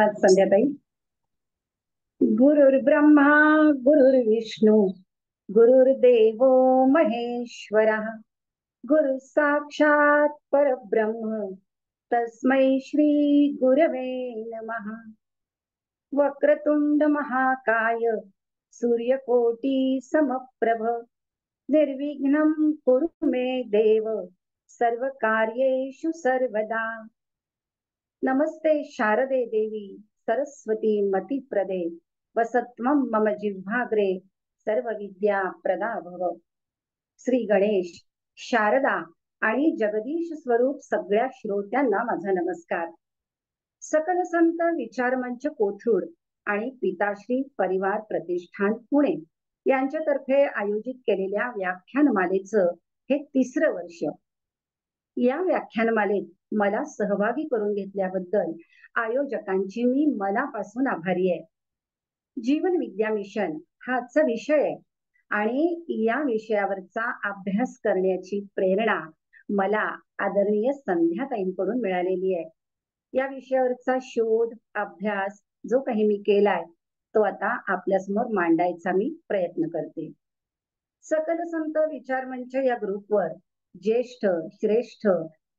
संध्याताई. गुरुर्ब्रह्मा गुरुर्विष्णू गुरुर्देव महेश्वरः गुरु साक्षात परब्रह्म तस्मै श्री गुरवे नमः. वक्रतुंड महाकाय सूर्यकोटी समप्रभ निर्विघ्नं कुरु मे देव सर्व कार्येषु सर्वदा. नमस्ते शारदे देवी सरस्वती मतिप्रदे वसत्वं मम जिह्वाग्रे सर्व विद्या प्रदा भव. श्री गणेश, शारदा आणि जगदीश स्वरूप सगळ्या श्रोत्यांना माझा नमस्कार. सकल संत विचारमंच कोथरूड आणि पिताश्री परिवार प्रतिष्ठान पुणे यांच्यातर्फे आयोजित केलेल्या व्याख्यानमालेचं हे 3रं वर्ष. या व्याख्यानमालेत मला सहभागी करून घेतल्याबद्दल आयोजकांची मी मनापासून आभारी आहे. जीवन विद्या मिशन हा आजचा विषय आहे आणि या विषयावरचा अभ्यास करण्याची प्रेरणा मला आदरणीय संध्याताईंकडून मिळालेली आहे. या विषयावरचा शोध अभ्यास जो काही मी केलाय तो आता आपल्यासमोर मांडायचा मी प्रयत्न करते. सकल संत विचारमंच या ग्रुपवर ज्येष्ठ श्रेष्ठ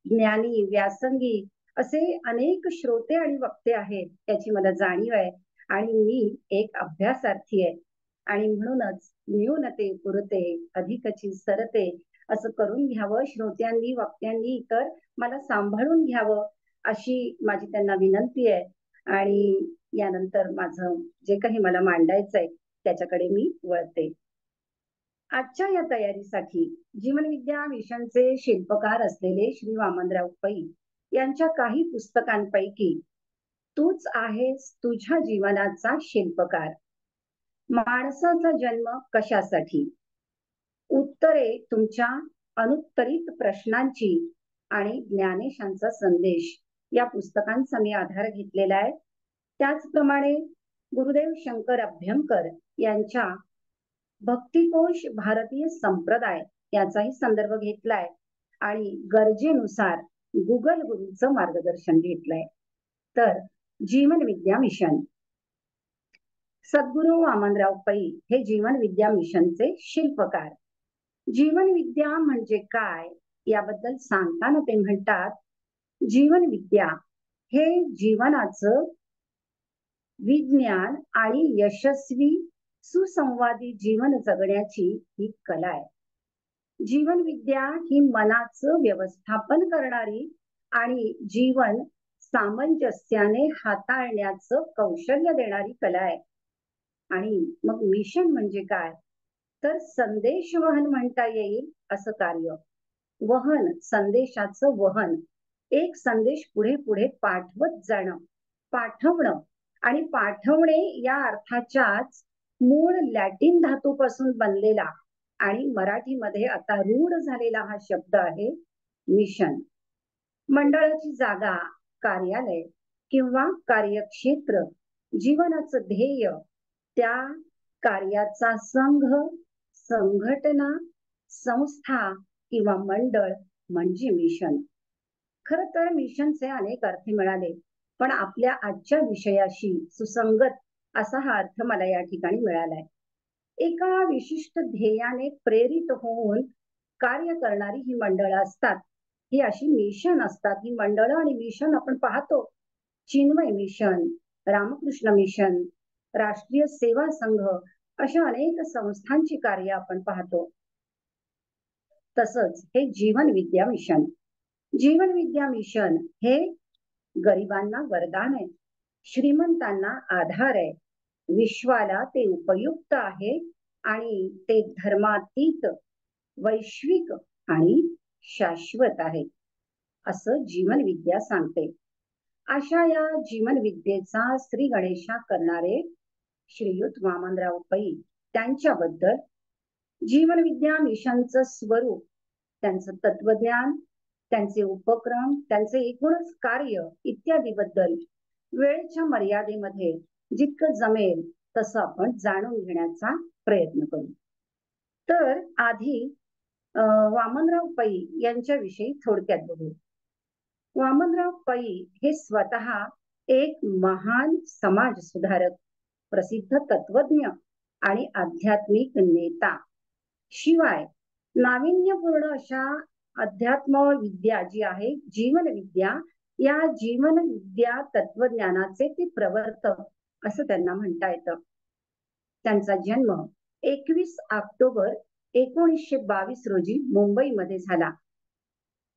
ज्ञानी व्यासंगी असे अनेक श्रोते आणि वक्ते आहेत याची मला जाणीव आहे आणि मी एक अभ्यासार्थी आहे आणि म्हणूनच न्यूनते पुरते अधिकची सरते असं करून घ्यावं. श्रोत्यांनी वक्त्यांनी तर मला सांभाळून घ्यावं अशी माझी त्यांना विनंती आहे. आणि यानंतर माझं जे काही मला मांडायचंय त्याच्याकडे मी वळते. आजच्या या तयारीसाठी जीवनविद्या मिशनचे शिल्पकार असलेले श्री वामनराव पै यांच्या काही पुस्तकांपैकी तूच आहेस तुझ्या जीवनाचा शिल्पकार, माणसाचा जन्म कशासाठी, उत्तरे तुमच्या अनुत्तरित प्रश्नांची आणि ज्ञानेशांचा संदेश या पुस्तकांचा मी आधार घेतलेला आहे. त्याचप्रमाणे गुरुदेव शंकर अभ्यंकर यांच्या भक्तिकोश भारतीय संप्रदाय याचाही संदर्भ घेतलाय आणि गरजेनुसार गुगल गुरूंचं मार्गदर्शन घेतलंय. तर जीवन विद्या मिशन, सद्गुरू वामनराव पै हे जीवन विद्या मिशनचे शिल्पकार. जीवन विद्या म्हणजे काय याबद्दल सांगताना ते म्हणतात, जीवन विद्या हे जीवनाचं विज्ञान आणि यशस्वी सुसंवादी जीवन जगण्याची ही कला आहे. जीवन विद्या ही मनाचं व्यवस्थापन करणारी आणि जीवन सामंजस्याने हाताळण्याचं कौशल्य देणारी कला आहे. आणि मग मिशन म्हणजे काय, तर संदेश वहन म्हणता येईल असं कार्य. वहन, संदेशाचं वहन, एक संदेश पुढे पुढे पाठवत जाणं, पाठवणं आणि पाठवणे या अर्थाच्याच मूळ लॅटिन धातूपासून बनलेला आणि मराठीमध्ये आता रूढ झालेला हा शब्द आहे मिशन. मंडळाची जागा, कार्यालय किंवा कार्यक्षेत्र, जीवनाचं ध्येय, त्या कार्याचा संघ, संघटना, संस्था किंवा मंडळ म्हणजे मिशन. खर तर मिशनचे अनेक अर्थ मिळाले, पण आपल्या आजच्या विषयाशी सुसंगत असा हा अर्थ मला या ठिकाणी मिळालाय. एका विशिष्ट ध्येयाने प्रेरित होऊन कार्य करणारी ही मंडळं असतात, ही अशी मिशन असतात. ही मंडळं आणि मिशन आपण पाहतो. चिन्मय मिशन, रामकृष्ण मिशन, राष्ट्रीय सेवा संघ अशा अनेक संस्थांची कार्य आपण पाहतो. तसंच हे जीवन विद्या मिशन, जीवन विद्या मिशन हे गरिबांना वरदान आहे, श्रीमंतांना आधार आहे, विश्वाला ते उपयुक्त आहे आणि ते धर्मातीत, वैश्विक आणि शाश्वत आहे असं जीवन विद्या सांगते. अशा या जीवन विद्येचा श्री गणेशा करणारे श्रीयुत वामनराव पै त्यांच्याबद्दल, जीवन विद्या मिशनचं स्वरूप, त्यांचं तत्वज्ञान, त्यांचे उपक्रम, त्यांचे एकूणच कार्य इत्यादी बद्दल वेळेच्या मर्यादेमध्ये जितकं जमेल तसं आपण जाणून घेण्याचा प्रयत्न करू. तर आधी वामनराव पै यांच्याविषयी थोडक्यात बघू. वामनराव पै हे स्वतः एक महान समाज सुधारक, प्रसिद्ध तत्वज्ञ आणि आध्यात्मिक नेता. शिवाय नाविन्यपूर्ण अशा अध्यात्म विद्या जी आहे, जीवन विद्या, या जीवन विद्या तत्वज्ञानाचे ते प्रवर्तक असं त्यांना म्हणता येतं. त्यांचा जन्म 21 ऑक्टोबर 1922 रोजी मुंबईमध्ये झाला.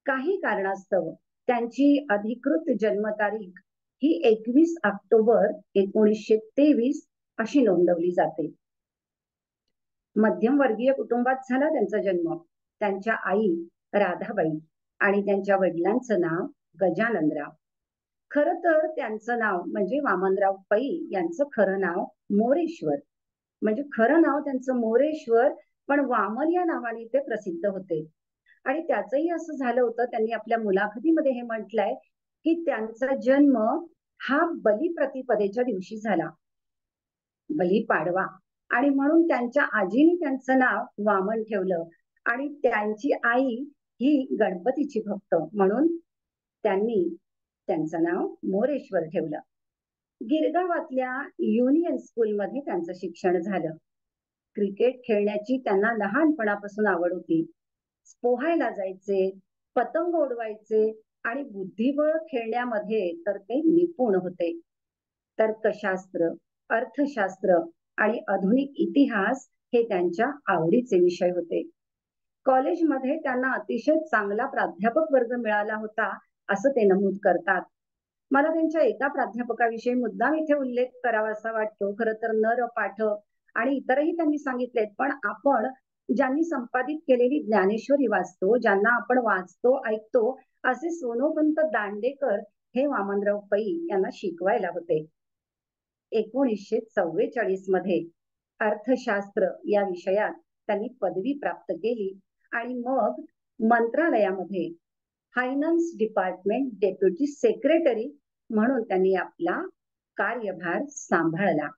काही कारणास्तव त्यांची अधिकृत जन्मतारीख ही 21 ऑक्टोबर 1923 अशी नोंदवली जाते. मध्यमवर्गीय कुटुंबात झाला त्यांचा जन्म. त्यांच्या आई राधाबाई आणि त्यांच्या वडिलांचं नाव गजाननराव. खरं तर त्यांचं नाव म्हणजे वामनराव पै यांचं खरं नाव मोरेश्वर. म्हणजे खरं नाव त्यांचं मोरेश्वर, पण वामन या नावाने ते प्रसिद्ध होते. आणि त्याचंही असं झालं होतं, त्यांनी आपल्या मुलाखतीमध्ये हे म्हटलंय की त्यांचा जन्म हा बलिप्रतिपदेच्या दिवशी झाला, बलिपाडवा. आणि म्हणून त्यांच्या आजीने त्यांचं नाव वामन ठेवलं आणि त्यांची आई ही गणपतीची भक्त, म्हणून त्यांनी त्यांचं नाव मोरेश्वर ठेवलं. गिरगावातल्या युनियन स्कूलमध्ये त्यांचं शिक्षण झालं. क्रिकेट खेळण्याची त्यांना लहानपणापासून आवड होती. पोहायला जायचे, पतंग उडवायचे आणि बुद्धिबळ खेळण्यामध्ये तर ते निपुण होते. तर्कशास्त्र, अर्थशास्त्र आणि आधुनिक इतिहास हे त्यांच्या आवडीचे विषय होते. कॉलेजमध्ये त्यांना अतिशय चांगला प्राध्यापक वर्ग मिळाला होता असं ते नमूद करतात. मला त्यांच्या एका प्राध्यापकाविषयी मुद्दाम इथे उल्लेख करावासा वाटतो. खरं तर नर पाठ आणि इतरही त्यांनी सांगितलेत, पण आपण ज्यांनी संपादित केलेली ज्ञानेश्वरी वाचतो, ज्यांना आपण वाचतो ऐकतो, असे सोनोपंत दांडेकर हे वामनराव पै यांना शिकवायला होते. 1944 मध्ये अर्थशास्त्र या विषयात त्यांनी पदवी प्राप्त केली आणि मग मंत्रालयामध्ये फायनान्स डिपार्टमेंट डेप्युटी सेक्रेटरी म्हणून त्यांनी आपला कार्यभार सांभाळला.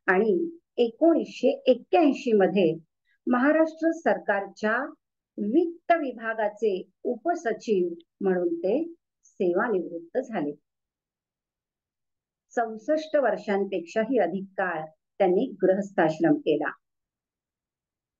आणि 1981 मध्ये महाराष्ट्र सरकारच्या वित्त विभागाचे उपसचिव म्हणून ते सेवानिवृत्त झाले. 64 वर्षांपेक्षाही अधिक काळ त्यांनी गृहस्थाश्रम केला.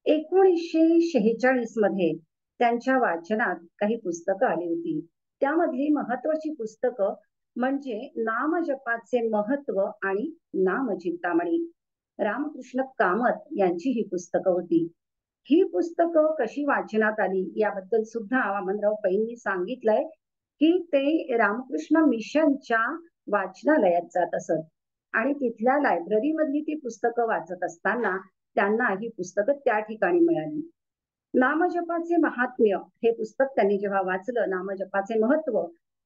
1946 मध्ये त्यांच्या वाचनात काही पुस्तकं आली होती. त्यामधली महत्वाची पुस्तकं म्हणजे नामजपाचे महत्व आणि नामचिंतामणी. रामकृष्ण कामत यांची ही पुस्तकं होती. ही पुस्तकं कशी वाचनात आली याबद्दल सुद्धा वामनराव पैंनी सांगितलंय की ते रामकृष्ण मिशनच्या वाचनालयात जात असत आणि तिथल्या लायब्ररी मधली ती पुस्तकं वाचत असताना त्यांना ही पुस्तकं त्या ठिकाणी मिळाली. नामजपाचे महात्म्य हे पुस्तक त्यांनी जेव्हा वाचलं, नामजपाचे महत्व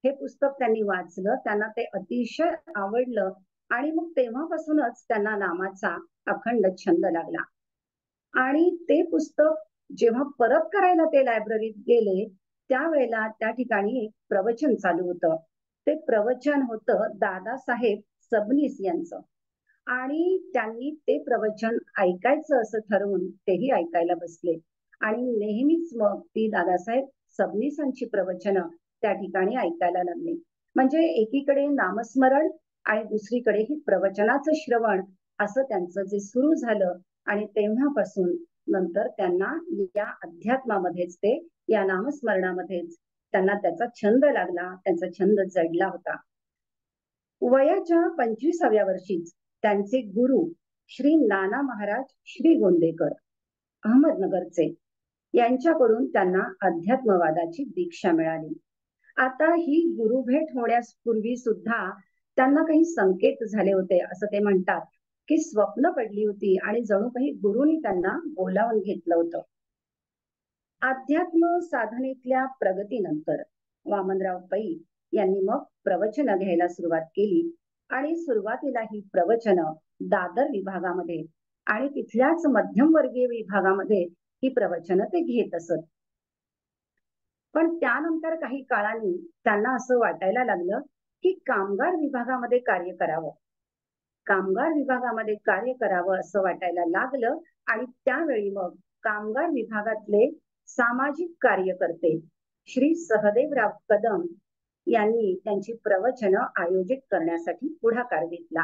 हे पुस्तक त्यांनी वाचलं, त्यांना ते अतिशय आवडलं आणि मग तेव्हापासूनच त्यांना नामाचा अखंड छंद लागला. आणि ते पुस्तक जेव्हा परत करायला ते लायब्ररीत गेले, त्यावेळेला त्या ठिकाणी एक प्रवचन चालू होतं. ते प्रवचन होतं दादासाहेब सबनीस यांचं आणि त्यांनी ते प्रवचन ऐकायचं असं ठरवून तेही ऐकायला बसले. आणि नेहमीच मग ती दादासाहेब सबनीसांची प्रवचनं त्या ठिकाणी ऐकायला लागले. म्हणजे एकीकडे नामस्मरण आणि दुसरीकडे ही प्रवचनाचं श्रवण असं त्यांचं जे सुरू झालं आणि तेव्हापासून नंतर त्यांना या अध्यात्मामध्येच ते या नामस्मरणामध्येच त्यांना त्याचा छंद लागला, त्यांचा छंद जडला होता. वयाच्या 25व्या वर्षीच त्यांचे गुरु श्री नाना महाराज श्री गोंदेकर अहमदनगरचे यांच्याकडून त्यांना अध्यात्मवादाची दीक्षा मिळाली. आता ही गुरुभेट होण्यापूर्वी सुद्धा त्यांना काही संकेत झाले होते असं ते म्हणतात की स्वप्न पडली होती आणि जणू काही गुरुनी त्यांना बोलावून घेतलं होतं. अध्यात्म साधनेतल्या प्रगतीनंतर वामनराव पै यांनी मग प्रवचन घ्यायला सुरुवात केली आणि सुरुवातीला ही प्रवचन दादर विभागामध्ये आणि तिथल्याच मध्यमवर्गीय विभागामध्ये ही प्रवचन ते घेत असत. पण त्यानंतर काही काळाने त्यांना असं वाटायला लागलं की कामगार विभागामध्ये कार्य करावं, कामगार विभागामध्ये कार्य करावं असं वाटायला लागलं. आणि त्यावेळी मग कामगार विभागातले सामाजिक कार्यकर्ते श्री सहदेवराव कदम यांनी त्यांची प्रवचनं आयोजित करण्यासाठी पुढाकार घेतला.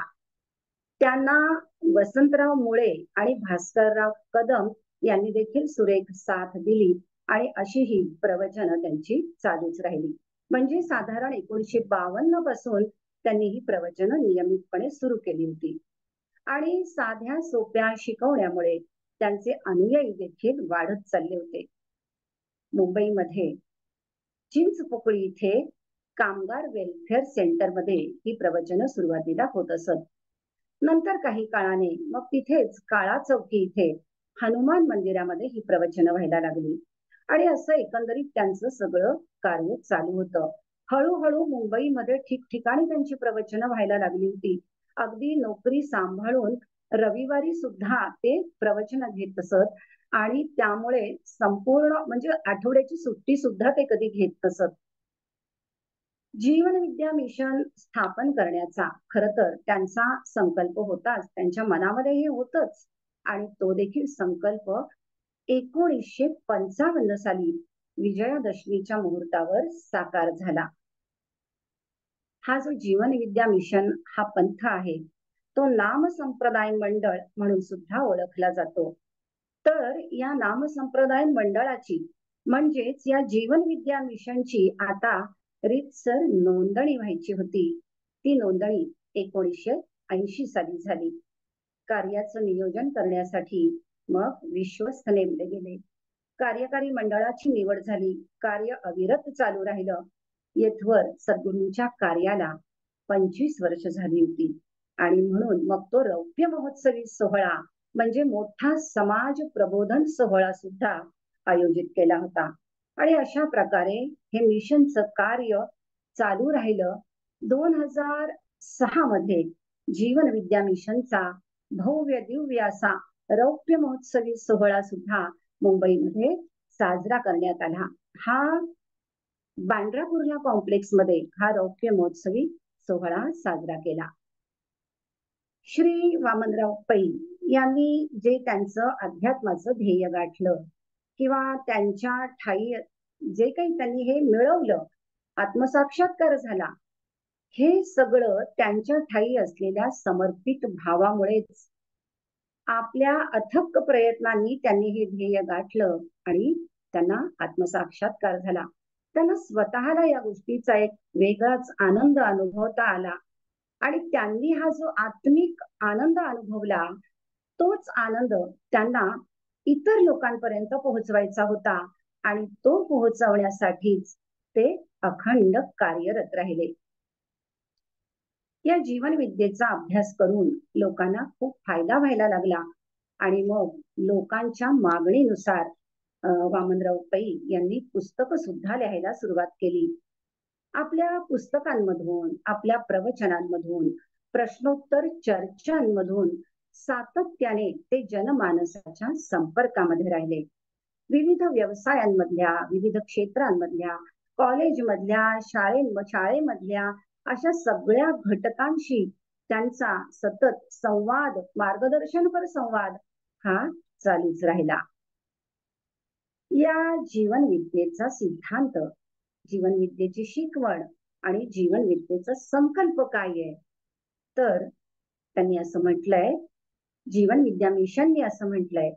त्यांना वसंतराव मुळे आणि भास्करराव कदम यांनी देखील सुरेख साथ दिली आणि अशी ही प्रवचनं त्यांची चालूच राहिली. म्हणजे साधारण 1952 पासून त्यांनी ही प्रवचनं नियमितपणे सुरू केली होती. आणि साध्या सोप्या शिकवण्यामुळे त्यांचे अनुयायी देखील वाढत चालले होते. मुंबईमध्ये चिंचपोकळी इथे कामगार वेलफेअर सेंटरमध्ये ही प्रवचनं सुरुवातीला होत असत. नंतर काही काळाने मग तिथेच काळा चौकी इथे हनुमान मंदिरामध्ये ही प्रवचनं व्हायला लागली. आणि असं एकंदरीत त्यांचं सगळं कार्य चालू होतं. हळूहळू मुंबईमध्ये ठिकठिकाणी त्यांची प्रवचनं व्हायला लागली होती. अगदी नोकरी सांभाळून रविवारी सुद्धा ते प्रवचन घेत असत आणि त्यामुळे संपूर्ण म्हणजे आठवड्याची सुट्टी सुद्धा ते कधी घेत नसत. जीवन विद्या मिशन स्थापन करण्याचा खर तर त्यांचा संकल्प होताच, त्यांच्या मनामध्ये हे होतच. आणि तो देखील संकल्प 1955 साली विजयादशमीच्या मुहूर्तावर साकार झाला. हा जो जीवन विद्या मिशन हा पंथ आहे तो नाम संप्रदाय मंडळ म्हणून सुद्धा ओळखला जातो. तर या नाम संप्रदाय मंडळाची म्हणजेच या जीवन विद्या मिशनची आता रीतसर नोंदणी व्हायची होती. ती नोंदणी 1980 साली झाली. कार्याचं नियोजन करण्यासाठी मग विश्वस्त नेमले गेले. कार्यकारी मंडळाची निवड झाली. कार्य अविरत चालू राहिलं. येथवर सद्गुरूंच्या कार्याला 25 वर्ष झाली होती. आणि म्हणून मग तो रौप्य महोत्सवी सोहळा म्हणजे मोठा समाज प्रबोधन सोहळा सुद्धा आयोजित केला होता. आणि अशा प्रकारे हे मिशनचं कार्य चालू राहिलं. 2006 मध्ये जीवन विद्या मिशनचा भव्य दिव्य असा रौप्य महोत्सवी सोहळा सुद्धा मुंबईमध्ये साजरा करण्यात आला. हा बांद्रा कुर्ला कॉम्प्लेक्स मध्ये हा रौप्य महोत्सवी सोहळा साजरा केला. श्री वामनराव पै यांनी जे त्यांचं अध्यात्माचं ध्येय गाठलं किंवा त्यांच्या ठायी जे काही त्यांनी हे मिळवलं, आत्मसाक्षात्कार झाला, हे सगळं त्यांच्या ठायी असलेल्या समर्पित भावामुळेच. आपल्या अथक प्रयत्नांनी त्यांनी हे ध्येय गाठलं आणि त्यांना आत्मसाक्षात्कार झाला. त्यांना स्वतःला या गोष्टीचा एक वेगळाच आनंद अनुभवता आला. आणि त्यांनी हा जो आत्मिक आनंद अनुभवला तोच आनंद त्यांना इतर लोकांपर्यंत पोहोचवायचा होता. आणि तो पोहोचवण्यासाठीच ते अखंड कार्यरत राहिले. या जीवन विद्येचा अभ्यास करून लोकांना खूप फायदा व्हायला लागला. आणि मग लोकांच्या मागणीनुसार वामनराव पै यांनी पुस्तकं सुद्धा लिहायला सुरुवात केली. आपल्या पुस्तकांमधून, आपल्या प्रवचनांमधून, प्रश्नोत्तर चर्चांमधून सातत्याने ते जनमानसाच्या संपर्कामध्ये राहिले. विविध व्यवसायांमधल्या, विविध क्षेत्रांमधल्या, कॉलेजमधल्या, शाळेमधल्या अशा सगळ्या घटकांशी त्यांचा सतत संवाद, मार्गदर्शनपर संवाद हा चालूच राहिला. या जीवन विद्येचा सिद्धांत, जीवन विद्येची शिकवण आणि जीवन विद्येचा संकल्प काय आहे, तर त्यांनी असं म्हटलंय, जीवन विद्या मिशनने असं म्हटलंय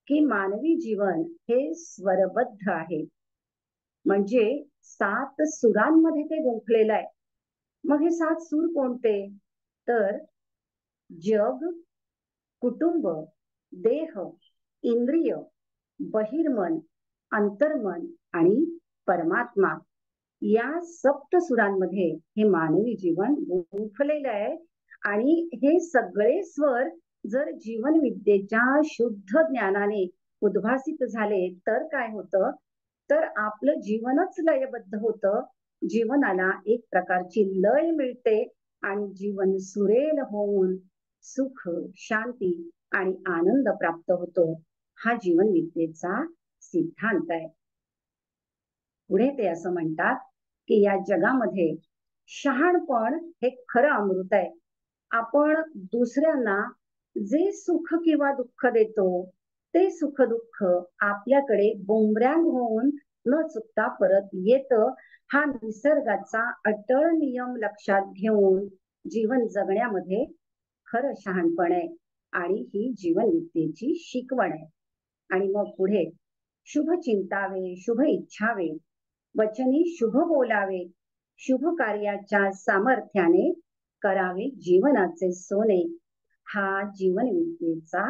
की मानवी जीवन हे स्वरबद्ध आहे. म्हणजे 7 सुरांमध्ये ते गुंफलेलं आहे. मग हे 7 सूर कोणते, तर जग, कुटुंब, देह, इंद्रिय, बहिर्मन, अंतर्मन आणि परमात्मा या सप्तसुरांमध्ये हे मानवी जीवन गुंफलेलं आहे. आणि हे सगळे स्वर जर जीवन विद्येच्या शुद्ध ज्ञानाने उद्भासित झाले तर काय होतं, तर आपलं जीवनच लयबद्ध होतं. जीवनाला एक प्रकारची लय मिळते आणि जीवन सुरेल होऊन सुख, शांती आणि आनंद प्राप्त होतो. हा जीवन विद्येचा सिद्धांत आहे. पुढे ते असं म्हणतात की या जगामध्ये शहाणपण हे खरं अमृत आहे. आपण दुसऱ्यांना जे सुख किंवा दुःख देतो ते सुख दुःख आपल्याकडे बुमरँग होऊन न चुकता परत येतं, हा निसर्गाचा अटळ नियम लक्षात घेऊन जीवन जगण्यामध्ये खरं शहाणपण आहे आणि ही जीवन विद्येची शिकवण आहे. आणि मग पुढे शुभ चिंतावे, शुभ इच्छावे, वचनी शुभ बोलावे, शुभ कार्याच्या सामर्थ्याने करावे जीवनाचे सोने, हा जीवन विद्येचा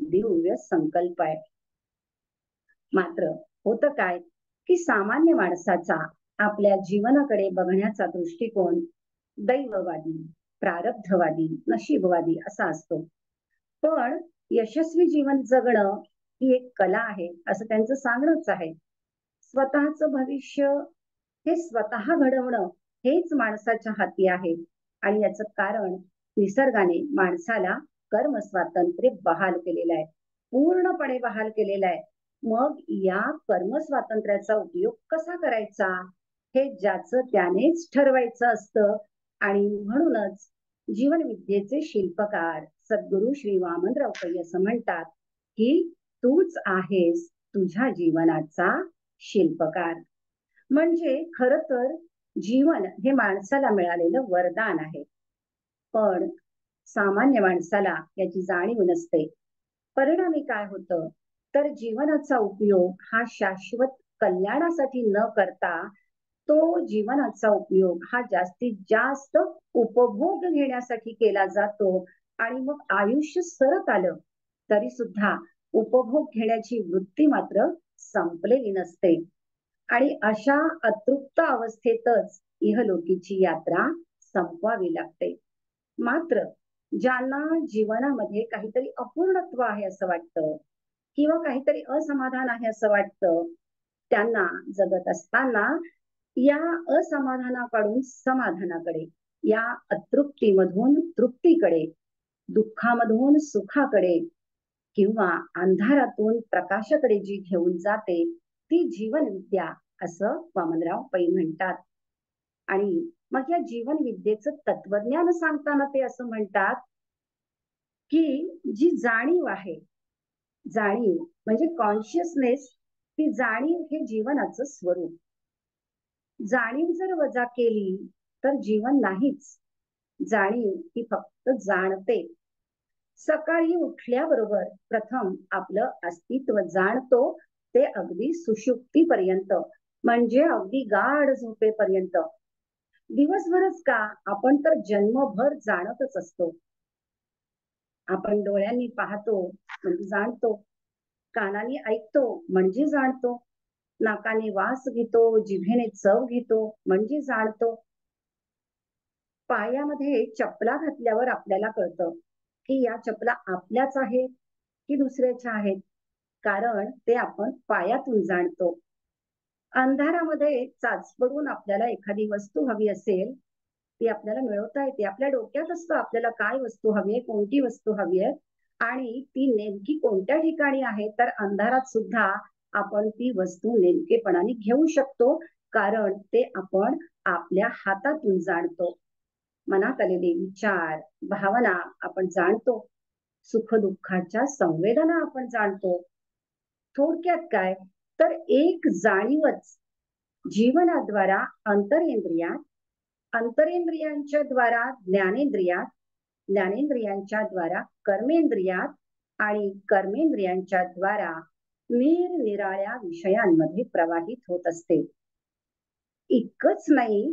दिव्य संकल्प आहे. मात्र होतं काय की सामान्य माणसाचा आपल्या जीवनाकडे बघण्याचा दृष्टिकोन दैववादी, प्रारब्धवादी, नशीबवादी असा असतो. पण यशस्वी जीवन जगणं ही एक कला आहे असं त्यांचं सांगणंच आहे. स्वतःचं भविष्य हे स्वतः घडवणं हेच माणसाच्या हाती आहे आणि याचं कारण निसर्गाने माणसाला कर्म स्वातंत्र्य बहाल केलेलं आहे, पूर्णपणे बहाल केलेलं आहे. मग या कर्म स्वातंत्र्याचा उपयोग कसा करायचा हे ज्याचं त्यानेच ठरवायचं असतं. आणि म्हणूनच जीवन विद्येचे शिल्पकार सद्गुरु श्री वामनराव पै असं म्हणतात की तूच आहेस तुझ्या जीवनाचा शिल्पकार. म्हणजे खर तर जीवन हे माणसाला मिळालेलं वरदान आहे, पण सामान्य माणसाला याची जाणीव नसते. परिणामी काय होतं तर जीवनाचा उपयोग हा शाश्वत कल्याणासाठी न करता तो जीवनाचा उपयोग हा जास्तीत जास्त उपभोग घेण्यासाठी केला जातो. आणि मग आयुष्य सरत आलं तरी सुद्धा उपभोग घेण्याची वृत्ती मात्र संपलेली नसते. आणि अशा अतृप्त अवस्थेतच इहलोकीची यात्रा संपवावी लागते. मात्र ज्यांना जीवनामध्ये काहीतरी अपूर्णत्व आहे असं वाटतं किंवा काहीतरी असमाधान आहे असं वाटतं, त्यांना जगत असताना या असमाधानाकडून समाधानाकडे, या अतृप्तीमधून तृप्तीकडे, दुःखामधून सुखाकडे किंवा अंधारातून प्रकाशाकडे जी घेऊन जाते ती जीवन विद्या असं वामनराव पै म्हणतात. आणि मग या जीवन विद्येचं तत्वज्ञान सांगताना ते असं म्हणतात की जी जाणीव आहे, जाणीव म्हणजे कॉन्शियसनेस, ती जाणीव हे जीवनाचं स्वरूप. जाणीव जर वजा केली तर जीवन नाहीच. जाणीव ही फक्त जाणते. सकाळी उठल्याबरोबर प्रथम आपलं अस्तित्व जाणतो, ते अगदी सुषुप्तीपर्यंत म्हणजे अगदी गाढ झोपेपर्यंत. दिवसभरच का, आपण तर जन्मभर जाणतच असतो. आपण डोळ्यांनी पाहतो म्हणजे जाणतो, कानाने ऐकतो म्हणजे जाणतो, नाकाने वास घेतो, जिभेने चव घेतो म्हणजे जाणतो. पायामध्ये चपला घातल्यावर आपल्याला कळतं की या चपला आपल्याच आहेत की दुसऱ्याच्या आहेत, कारण ते आपण पायातून जाणतो. अंधारामध्ये चाचपडून आपल्याला एखादी वस्तू हवी असेल, ती आपल्याला मिळवता येते. आपल्या डोक्यात असतं आपल्याला काय वस्तू हवी आहे, कोणती वस्तू हवी आहे आणि ती नेमकी कोणत्या ठिकाणी आहे. तर अंधारात सुद्धा आपण ती वस्तू नेमकेपणाने घेऊ शकतो, कारण ते आपण आपल्या हातातून जाणतो. मनात आलेले विचार, भावना आपण जाणतो, सुख दुःखाच्या संवेदना आपण जाणतो. थोडक्यात काय तर एक जाणीवच जीवनाद्वारा अंतरेंद्रियात, अंतरेंद्रियांच्या द्वारा ज्ञानेंद्रियात, ज्ञानेंद्रियांच्या द्वारा कर्मेंद्रियात आणि कर्मेंद्रियांच्या द्वारा निरनिराळ्या विषयांमध्ये प्रवाहित होत असते. इतकंच नाही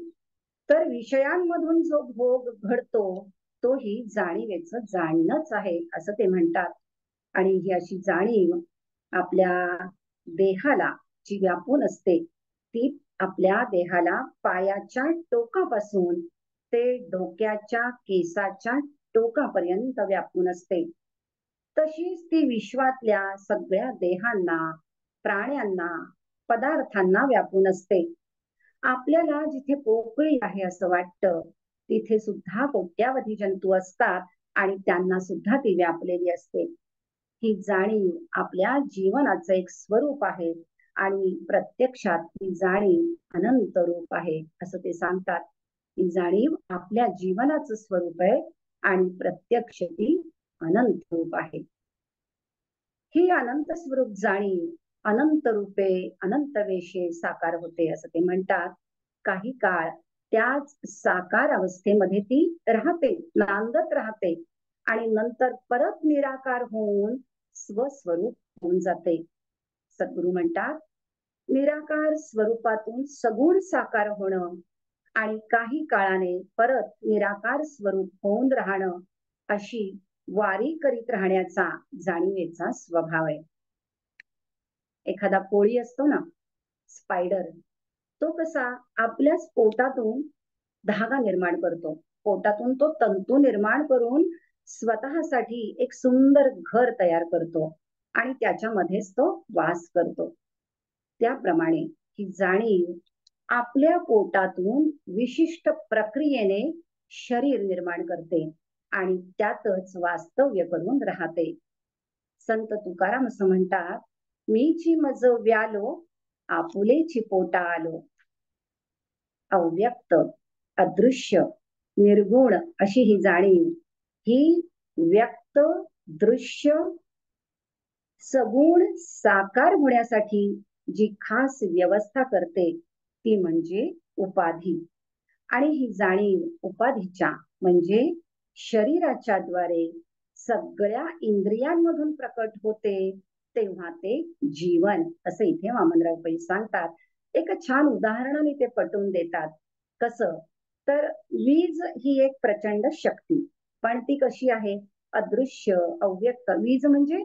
तर विषयांमधून जो भोग घडतो तोही जाणीवेचं जाणणंच आहे असं ते म्हणतात. आणि ही अशी जाणीव आपल्या देहाला जी व्यापून असते, ती आपल्या देहाला पायाच्या टोकापासून ते डोक्याच्या केसाच्या टोकापर्यंत व्यापून असते. तशीच ती विश्वातल्या सगळ्या देहांना, प्राण्यांना, पदार्थांना व्यापून असते. आपल्याला जिथे पोकळी आहे असं वाटतं तिथे सुद्धा कोट्यावधी जंतू असतात आणि त्यांना सुद्धा ती व्यापलेली असते. ही जाणीव आपल्या जीवनाचं एक स्वरूप आहे आणि प्रत्यक्षात ही जाणीव अनंत रूप आहे असं ते सांगतात. ही जाणीव आपल्या जीवनाचं स्वरूप आहे आणि प्रत्यक्ष ती अनंत रूप आहे. ही अनंत स्वरूप जाणीव अनंत रूपे अनंत वेशे साकार होते असं ते म्हणतात. काही काळ त्याच साकार अवस्थेमध्ये ती राहते, नांदत राहते आणि नंतर परत निराकार होऊन स्वस्वरूप होऊन जाते. सद्गुरू म्हणतात, निराकार स्वरूपातून सगुण साकार होणं आणि काही काळाने परत निराकार स्वरूप होऊन राहणं, अशी वारी करीत राहण्याचा जाणीवेचा स्वभाव आहे. एखादा कोळी असतो ना, स्पायडर, तो कसा आपल्याच पोटातून धागा निर्माण करतो, पोटातून तो तंतू निर्माण करून स्वतःसाठी एक सुंदर घर तयार करतो आणि त्याच्यामध्येच तो वास करतो. त्याप्रमाणे ही जाणीव आपल्या पोटातून विशिष्ट प्रक्रियेने शरीर निर्माण करते आणि त्यातच वास्तव्य करून राहते. संत तुकाराम असं म्हणतात, मीची मज व्यालो आपुलेची पोटा आलो. अव्यक्त, अदृश्य, निर्गुण अशी ही जाणीव, ही व्यक्त, दृश्य, सगुण साकार होण्यासाठी जी खास व्यवस्था करते ती म्हणजे उपाधी. आणि ही जाणीव उपाधीच्या म्हणजे शरीराच्या द्वारे सगळ्या इंद्रियांमधून प्रकट होते, तेव्हा ते जीवन असं इथे वामनराव पै सांगतात. एक छान उदाहरणाने ते पटवून देतात. कसं तर वीज ही एक प्रचंड शक्ती, पण ती कशी आहे? अदृश्य, अव्यक्त. वीज म्हणजे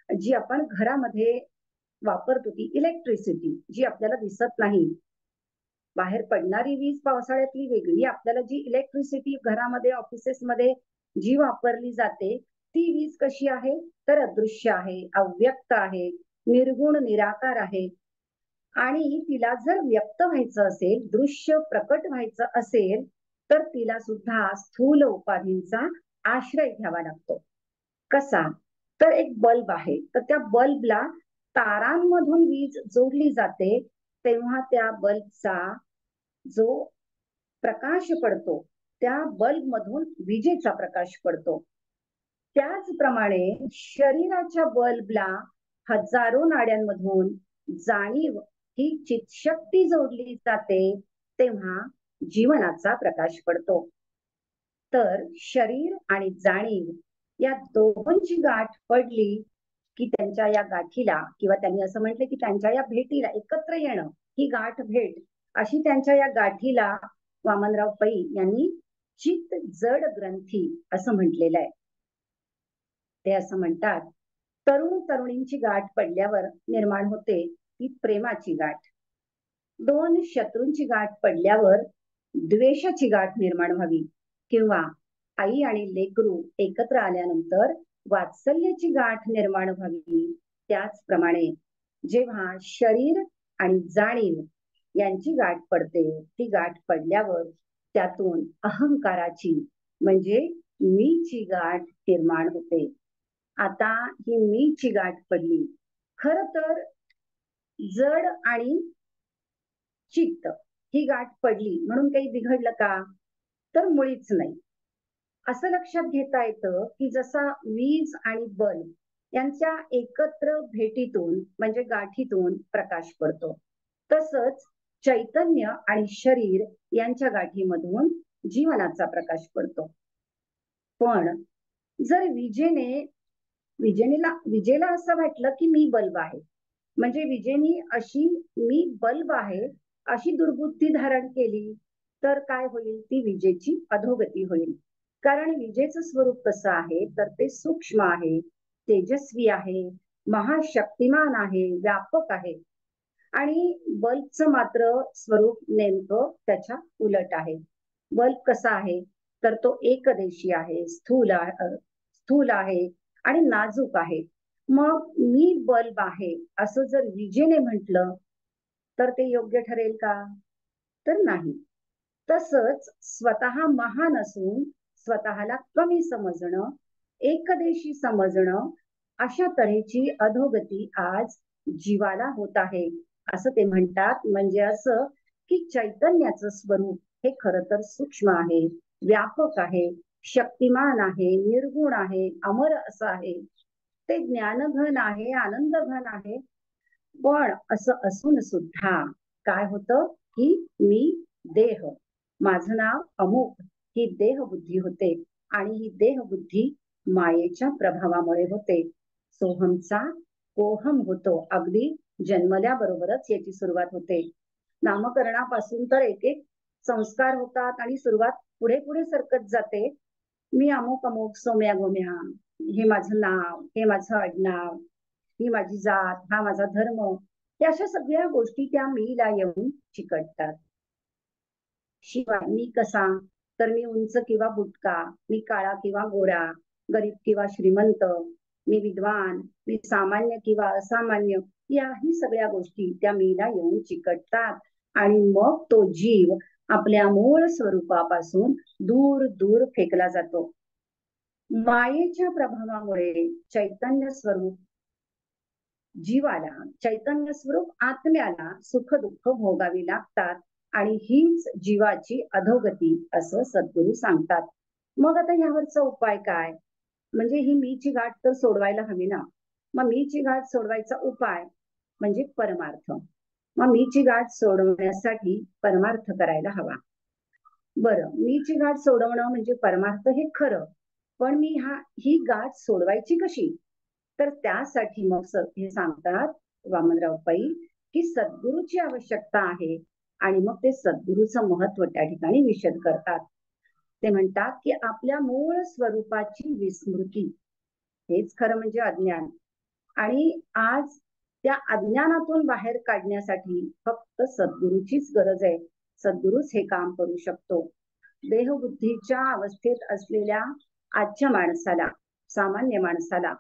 जी आपण घरामध्ये वापरतो ती इलेक्ट्रिसिटी, जी आपल्याला दिसत नाही. बाहेर पडणारी वीज पावसाळ्यातली वेगळी, आपल्याला जी इलेक्ट्रिसिटी घरामध्ये ऑफिसेसमध्ये जी वापरली जाते ती वीज कशी आहे? तर अदृश्य आहे, अव्यक्त आहे, निर्गुण, निराकार आहे. आणि तिला जर व्यक्त व्हायचं असेल, दृश्य प्रकट व्हायचं असेल, तर तिला सुद्धा स्थूल उपाधींचा आश्रय घ्यावा लागतो. कसा? तर एक बल्ब आहे, तर त्या बल्बला तारांमधून वीज जोडली जाते, तेव्हा त्या बल्बचा जो प्रकाश पडतो, त्या बल्ब मधून विजेचा प्रकाश पडतो. त्याचप्रमाणे शरीराच्या बल्बला हजारो नाड्यांमधून जाणीव ही चितशक्ती जोडली जाते, तेव्हा जीवनाचा प्रकाश पडतो. तर शरीर आणि जाणीव या दोघांची गाठ पडली की त्यांच्या या गाठीला, किंवा त्यांनी असं म्हटलं की त्यांच्या या भेटीला, एकत्र येणं ही गाठ भेट, अशी त्यांच्या या गाठीला वामनराव पै यांनी चित्त जड ग्रंथी असं म्हटलेलं आहे. ते असं म्हणतात, तरुण तरुणींची गाठ पडल्यावर निर्माण होते ती प्रेमाची गाठ. दोन शत्रूंची गाठ पडल्यावर द्वेषाची गाठ निर्माण व्हावी, किंवा आई आणि लेकरू एकत्र आल्यानंतर वात्सल्याची गाठ निर्माण व्हावी. त्याचप्रमाणे जेव्हा शरीर आणि जाणीव यांची गाठ पडते, ती गाठ पडल्यावर त्यातून अहंकाराची म्हणजे मीची गाठ निर्माण होते. आता ही मीची गाठ पडली. खर तर जड आणि चित्त ही गाठ पडली म्हणून काही बिघडलं का? तर मुळीच नाही. असं लक्षात घेता येतं की जसा वीज आणि बल्ब यांच्या एकत्र भेटीतून म्हणजे गाठीतून प्रकाश पडतो, तसंच चैतन्य आणि शरीर यांच्या गाठीमधून जीवनाचा प्रकाश पडतो. पण जर विजेला असं वाटलं की मी बल्ब आहे, म्हणजे विजेनी अशी मी बल्ब आहे अशी दुर्बुद्धी धारण केली, तर काय होईल? ती विजेची अधोगती होईल. कारण विजेचं स्वरूप कसं आहे? तर ते सूक्ष्म आहे, तेजस्वी आहे, महाशक्तिमान आहे, व्यापक आहे. आणि बल्बचं मात्र स्वरूप नेमकं त्याच्या उलट आहे. बल्ब कसा आहे? तर तो एकदेशी आहे, स्थूल आहे आणि नाजूक आहे. मग मी बल्ब आहे असं जर विजेने म्हटलं तर ते योग्य ठरेल का? तर नाही. तसंच स्वतः महान असून स्वतःला कमी समजणं, एकदेशी समजणं, अशा तऱ्हेची अधोगती आज जीवाला होत आहे असं ते म्हणतात. म्हणजे असं की चैतन्याचं स्वरूप हे खरं तर सूक्ष्म आहे, व्यापक आहे, शक्तिमान आहे, निर्गुण आहे, अमर असं आहे. ते ज्ञानघन आहे, आनंदघन आहे. पण असं असून सुद्धा काय होतं की मी देह, माझं नाव अमुक, ही देहबुद्धी होते आणि ही देहबुद्धी मायेच्या प्रभावामुळे होते. सोहमचा कोहम होतो. अगदी जन्मल्याबरोबरच याची सुरुवात होते. नामकरणापासून तर एक एक संस्कार होतात आणि सुरुवात पुढे पुढे सरकत जाते. मी अमुक अमुक सोम्या गोम्या, हे माझं नाव, हे माझं आडनाव, ही माझी जात, हा माझा धर्म, या अशा सगळ्या गोष्टी त्या मीला येऊन चिकटतात. शिवाय मी कसा, तर मी उंच किंवा बुटका, मी काळा किंवा गोरा, गरीब किंवा श्रीमंत, मी विद्वान, मी सामान्य किंवा असामान्य, याही सगळ्या गोष्टी त्या मीला येऊन चिकटतात आणि मग तो जीव आपल्या मूळ स्वरूपापासून दूर दूर फेकला जातो. मायेच्या प्रभावामुळे चैतन्य स्वरूप जीवाला, चैतन्य स्वरूप आत्म्याला सुख दुःख भोगावी लागतात आणि हीच जीवाची अधोगती असं सद्गुरू सांगतात. मग आता यावरचा उपाय काय? म्हणजे ही मीची गाठ तर सोडवायला हवी ना. मग मीची गाठ सोडवायचा उपाय म्हणजे परमार्थ. मग मीची गाठ सोडवण्यासाठी परमार्थ करायला हवा. बरं, मीची गाठ सोडवणं म्हणजे परमार्थ हे खरं, पण ही गाठ सोडवायची कशी? तर त्यासाठी मग हे सांगतात वामनराव पै की सद्गुरूची आवश्यकता आहे आणि मग ते सद्गुरूचं महत्व त्या ठिकाणी विशद करतात. ते म्हणतात की आपल्या मूळ स्वरूपाची विस्मृती हेच खरं म्हणजे अज्ञान आणि आज त्या अज्ञानातून बाहेर काढण्यासाठी फक्त सद्गुरूचीच गरज आहे. सद्गुरूच हे काम करू शकतो. देहबुद्धीच्या अवस्थेत असलेल्या आजच्या माणसाला, सामान्य माणसाला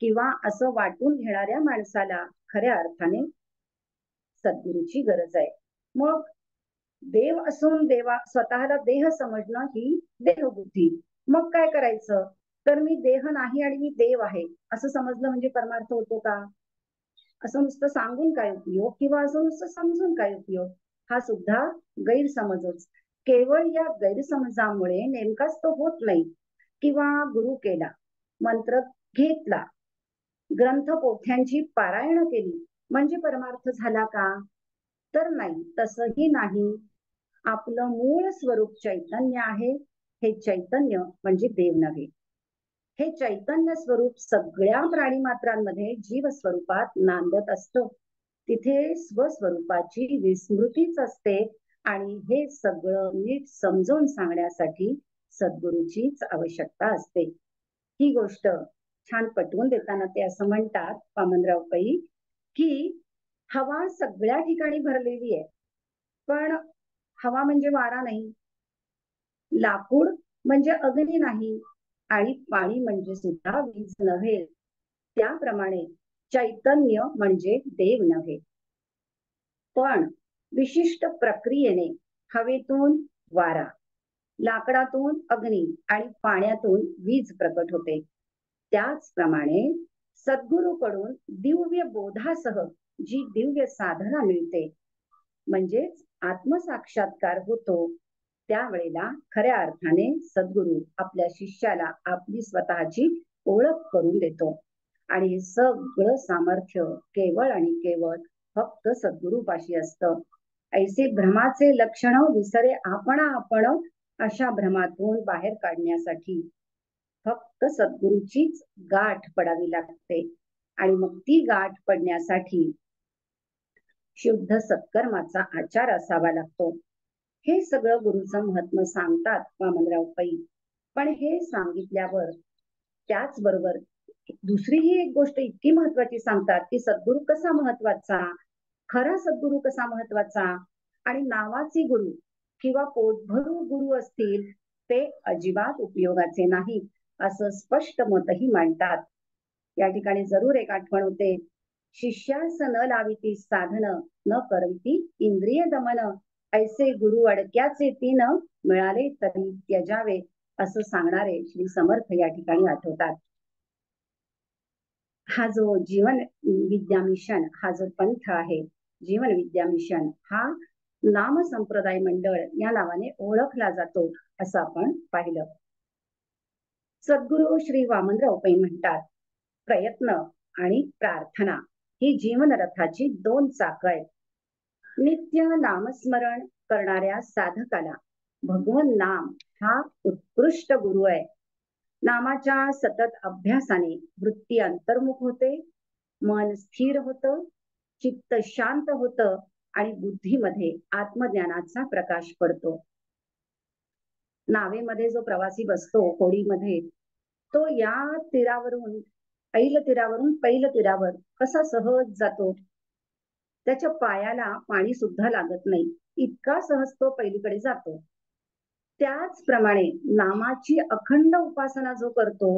किंवा असं वाटून घेणाऱ्या माणसाला खऱ्या अर्थाने सद्गुरूची गरज आहे. मग देव असून देवा स्वतःला देह समजणं ही देहबुद्धी. मग काय करायचं? तर मी देह नाही आणि मी देव आहे असं समजलं म्हणजे परमार्थ होतो का? असं नुसतं सांगून काय उपयोग किंवा असं नुसतं समजून काय उपयोग? हा सुद्धा गैरसमजच. केवळ या गैरसमजामुळे नेमकाच तो होत नाही. किंवा गुरु केला, मंत्र घेतला, ग्रंथ पोथ्यांची पारायण केली म्हणजे परमार्थ झाला का? तर नाही, तसंही नाही. आपलं मूळ स्वरूप चैतन्य आहे. हे चैतन्य म्हणजे देव नव्हे. हे चैतन्य स्वरूप सगळ्या प्राणी मात्रांमध्ये जीव स्वरूपात नांदत असतं. तिथे स्वस्वरूपाची विस्मृतीच असते आणि हे सगळं नीट समजून सांगण्यासाठी सद्गुरूचीच आवश्यकता असते. ही गोष्ट छान पटवून देताना ते असं म्हणतात वामनराव पै की हवा सगळ्या ठिकाणी भरलेली आहे, पण हवा म्हणजे वारा नाही, लाकूड म्हणजे अग्नी नाही आणि पाणी म्हणजे सुद्धा वीज नव्हे. त्याप्रमाणे चैतन्य म्हणजे देव नव्हे, पण विशिष्ट प्रक्रियेने हवेतून वारा, लाकडातून अग्नी आणि पाण्यातून वीज प्रकट होते. त्याचप्रमाणे सद्गुरूकडून दिव्य बोधासह जी दिव्य साधना मिळते म्हणजेच आत्मसाक्षात्कार होतो, त्यावेळेला खऱ्या अर्थाने सद्गुरू आपल्या शिष्याला आपली स्वतःची ओळख करून देतो आणि हे सगळं सामर्थ्य केवळ आणि केवळ फक्त सद्गुरूपाशी असतं. ऐसे भ्रमाचे लक्षण विसरे आपण अशा भ्रमातून बाहेर काढण्यासाठी फक्त सद्गुरूचीच गाठ पडावी लागते आणि मग ती गाठ पडण्यासाठी शुद्ध सत्कर्माचा आचार असावा लागतो. हे सगळं गुरुचं महत्व सांगतात वामनराव पै. पण हे सांगितल्यावर त्याचबरोबर दुसरीही एक गोष्ट इतकी महत्वाची सांगतात की सद्गुरू कसा महत्वाचा, खरा सद्गुरू कसा महत्वाचा आणि नावाचे गुरु किंवा पोटभरू गुरु असतील ते अजिबात उपयोगाचे नाही असं स्पष्ट मतही मांडतात. या ठिकाणी जरूर एक आठवण होते. शिष्यास न लाविती साधन, न करविती इंद्रिय दमन, ऐसे गुरु अडक्याचे तीन, मिळाले तरी त्यजावे असं सांगणारे श्री समर्थ या ठिकाणी आठवतात. हा जो जीवन विद्या मिशन, हा जो पंथ आहे जीवन विद्या मिशन, हा नाम संप्रदाय मंडळ या नावाने ओळखला जातो असं आपण पाहिलं. सद्गुरू श्री वामनराव पै म्हणतात, प्रयत्न आणि प्रार्थना ही जीवन रथाची दोन चाकं आहेत. नित्य नामस्मरण करणाऱ्या साधकाला भगवन नाम हा उत्कृष्ट गुरु आहे. नामाच्या सतत अभ्यासाने वृत्ती अंतर्मुख होते, मन स्थिर होतं, चित्त शांत होतं आणि बुद्धीमध्ये आत्मज्ञानाचा प्रकाश पडतो. नावेमध्ये जो प्रवासी बसतो होडीमध्ये, तो या तीरावरून ऐल तीरावरून पैल तीरावर कसा सहज जातो. त्याच्या पायाला पाणी सुद्धा लागत नाही, इतका सहज तो पैलीकडे जातो. त्याचप्रमाणे नामाची अखंड उपासना जो करतो,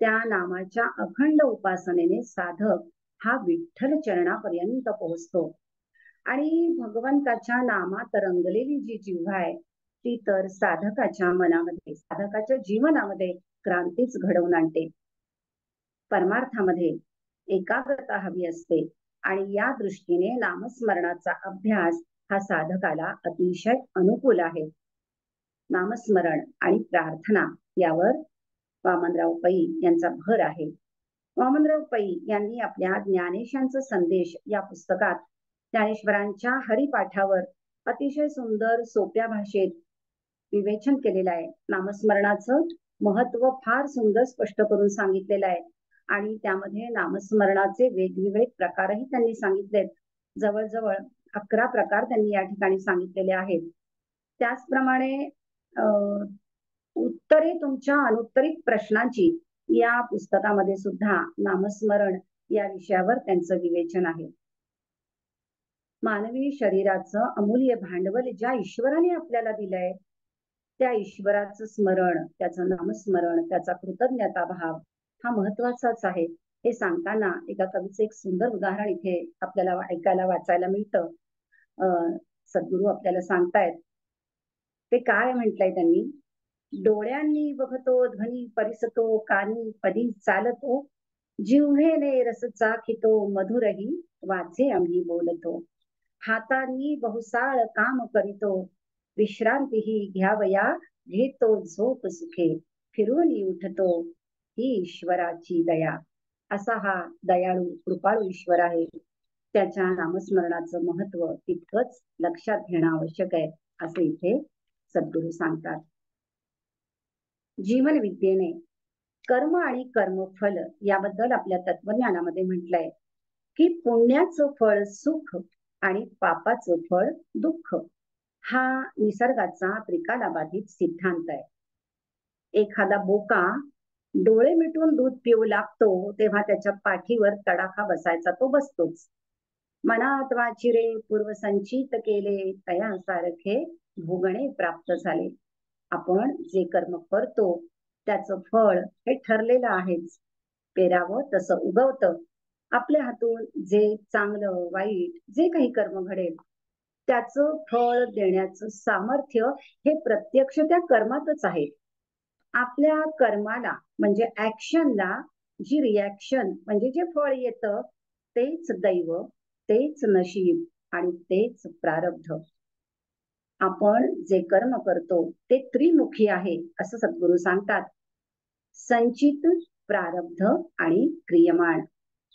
त्या नामाच्या अखंड उपासनेने साधक हा विठ्ठल चरणापर्यंत पोहोचतो. आणि भगवंताच्या नामात रंगलेली जी जिव्हा आहे, ती तर साधकाच्या मनामध्ये, साधकाच्या जीवनामध्ये क्रांतीच घडवून आणते. परमार्थामध्ये एकाग्रता हवी असते आणि या दृष्टीने नामस्मरणाचा अभ्यास हा साधकाला अतिशय अनुकूल आहे. नामस्मरण आणि प्रार्थना यावर वामनराव पै यांचा भर आहे. वामनराव पै यांनी आपल्या ज्ञानेशांचा संदेश या पुस्तकात ज्ञानेश्वरांच्या हरिपाठावर अतिशय सुंदर सोप्या भाषेत विवेचन केलेलं आहे. नामस्मरणाचं महत्व फार सुंदर स्पष्ट करून सांगितलेलं आहे आणि त्यामध्ये नामस्मरणाचे वेगवेगळे प्रकारही त्यांनी सांगितलेत. जवळजवळ 11 प्रकार त्यांनी या ठिकाणी सांगितलेले आहेत. त्याचप्रमाणे उत्तरे तुमच्या अनुत्तरित प्रश्नांची या पुस्तकामध्ये सुद्धा नामस्मरण या विषयावर त्यांचं विवेचन आहे. मानवी शरीराचं अमूल्य भांडवल ज्या ईश्वराने आपल्याला दिलंय, त्या ईश्वराचं स्मरण, त्याचं नामस्मरण, त्याचा कृतज्ञता भाव हा महत्वाचाच आहे. हे सांगताना एका कवीचं एक सुंदर उदाहरण इथे आपल्याला ऐकायला वाचायला मिळतं. सद्गुरू आपल्याला सांगतायत, ते काय म्हटलंय त्यांनी. डोळ्यांनी बघतो ध्वनी परिसतो, कानी पदी चालतो, जिव्हेने रस चाखितो, मधुरही वाचे आम्ही बोलतो, हातांनी बहुसाळ काम करीतो, विश्रांतीही घ्यावया घेतो झोप सुखे, फिरून उठतो ही ईश्वराची दया. असा हा दयाळू कृपाळू ईश्वर आहे. त्याच्या नामस्मरणाचं महत्व तितकंच लक्षात घेणं आवश्यक आहे, असे इथे सद्गुरू सांगतात. जीवन विद्येने कर्म आणि कर्मफल याबद्दल आपल्या तत्वज्ञानामध्ये म्हटलंय की पुण्याचं फळ सुख आणि पापाचं फळ दुःख, हा निसर्गाचा त्रिकालाबाधित सिद्धांत आहे. एखादा बोका डोळे मिटून दूध पिऊ लागतो तेव्हा त्याच्या पाठीवर तडाखा बसायचा तो बसतोच. मनात वाचिरे पूर्वसंचित केले, तयासारखे भोगणे प्राप्त झाले. आपण जे कर्म करतो त्याचं फळ हे ठरलेलं आहेच. पेरावं तसं उगवतं. आपल्या हातून जे चांगलं वाईट जे काही कर्म घडेल त्याचं फळ देण्याचं सामर्थ्य हे प्रत्यक्ष त्या कर्मातच आहे. आपल्या कर्माला म्हणजे ऍक्शनला जी रिॲक्शन म्हणजे जे फळ येतं तेच दैव, तेच नशीब आणि तेच प्रारब्ध. आपण जे कर्म करतो ते त्रिमुखी आहे असं सद्गुरू सांगतात. संचित, प्रारब्ध आणि क्रियमाण.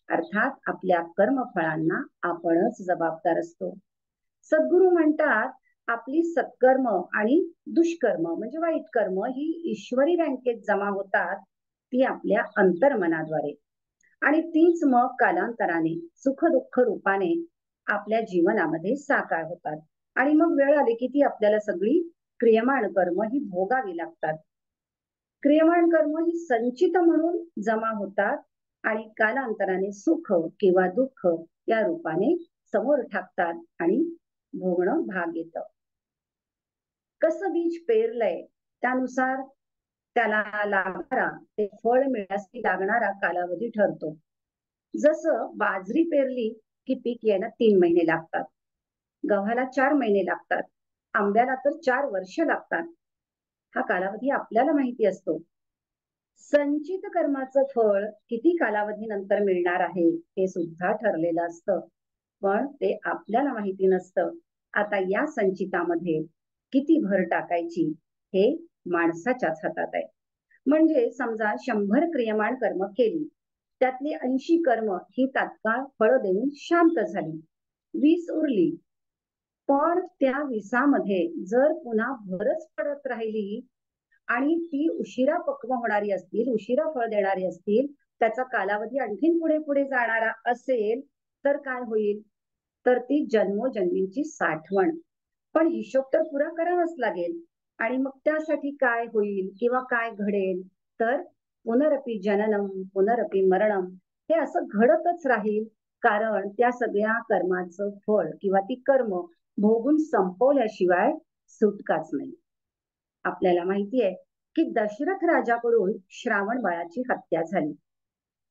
अर्थात आपल्या कर्मफळांना आपणच जबाबदार असतो. सद्गुरू म्हणतात आपली सत्कर्म आणि दुष्कर्म म्हणजे वाईट कर्म ही ईश्वरी बँकेत जमा होतात, ती आपल्या अंतर्मनाद्वारे, आणि तीच मग कालांतराने सुख दुःख रूपाने आपल्या जीवनामध्ये साकार होतात. आणि मग वेळ आली की ती आपल्याला सगळी क्रियमाण कर्म ही भोगावी लागतात. क्रियमाण कर्म ही संचित म्हणून जमा होतात आणि कालांतराने सुख किंवा दुःख या रूपाने समोर ठाकतात आणि भोगणं भाग येतं. कसं बीज पेरलंय त्यानुसार त्याला लागणारा ते फळ मिळण्यासाठी लागणारा कालावधी ठरतो. जसं बाजरी पेरली की पीक यायला 3 महिने लागतात, गव्हाला 4 महिने लागतात, आंब्याला तर 4 वर्ष लागतात. हा कालावधी आपल्याला माहिती असतो. संचित कर्माचं फळ किती कालावधीनंतर मिळणार आहे हे सुद्धा ठरलेलं असतं, पण ते आपल्याला माहिती नसतं. आता या संचितामध्ये किती भर टाकायची हे माणसाच्याच हातात आहे. म्हणजे समजा 100 क्रियमाण कर्म केली, त्यातली 80 कर्म ही तात्काळ फळ देऊन शांत झाली. 20 उरली. पण त्या 20मध्ये जर पुन्हा भरच पडत राहिली आणि ती उशिरा पक्व होणारी असतील, उशिरा फळ देणारी असतील, त्याचा कालावधी आणखीन पुढे पुढे जाणारा असेल, तर काय होईल? तर ती जन्मोजन्मीची साठवण. पण हिशोब तर पुरा करावाच लागेल. आणि मग त्यासाठी काय होईल किंवा काय घडेल? तर पुनरपि जननम पुनरपि मरणम हे असं घडतच राहील. कारण त्या सगळ्या कर्माचं फळ किंवा ती कर्म भोगून संपवल्याशिवाय सुटकाच नाही. आपल्याला माहितीये की दशरथ राजाकडून श्रावण बाळाची हत्या झाली.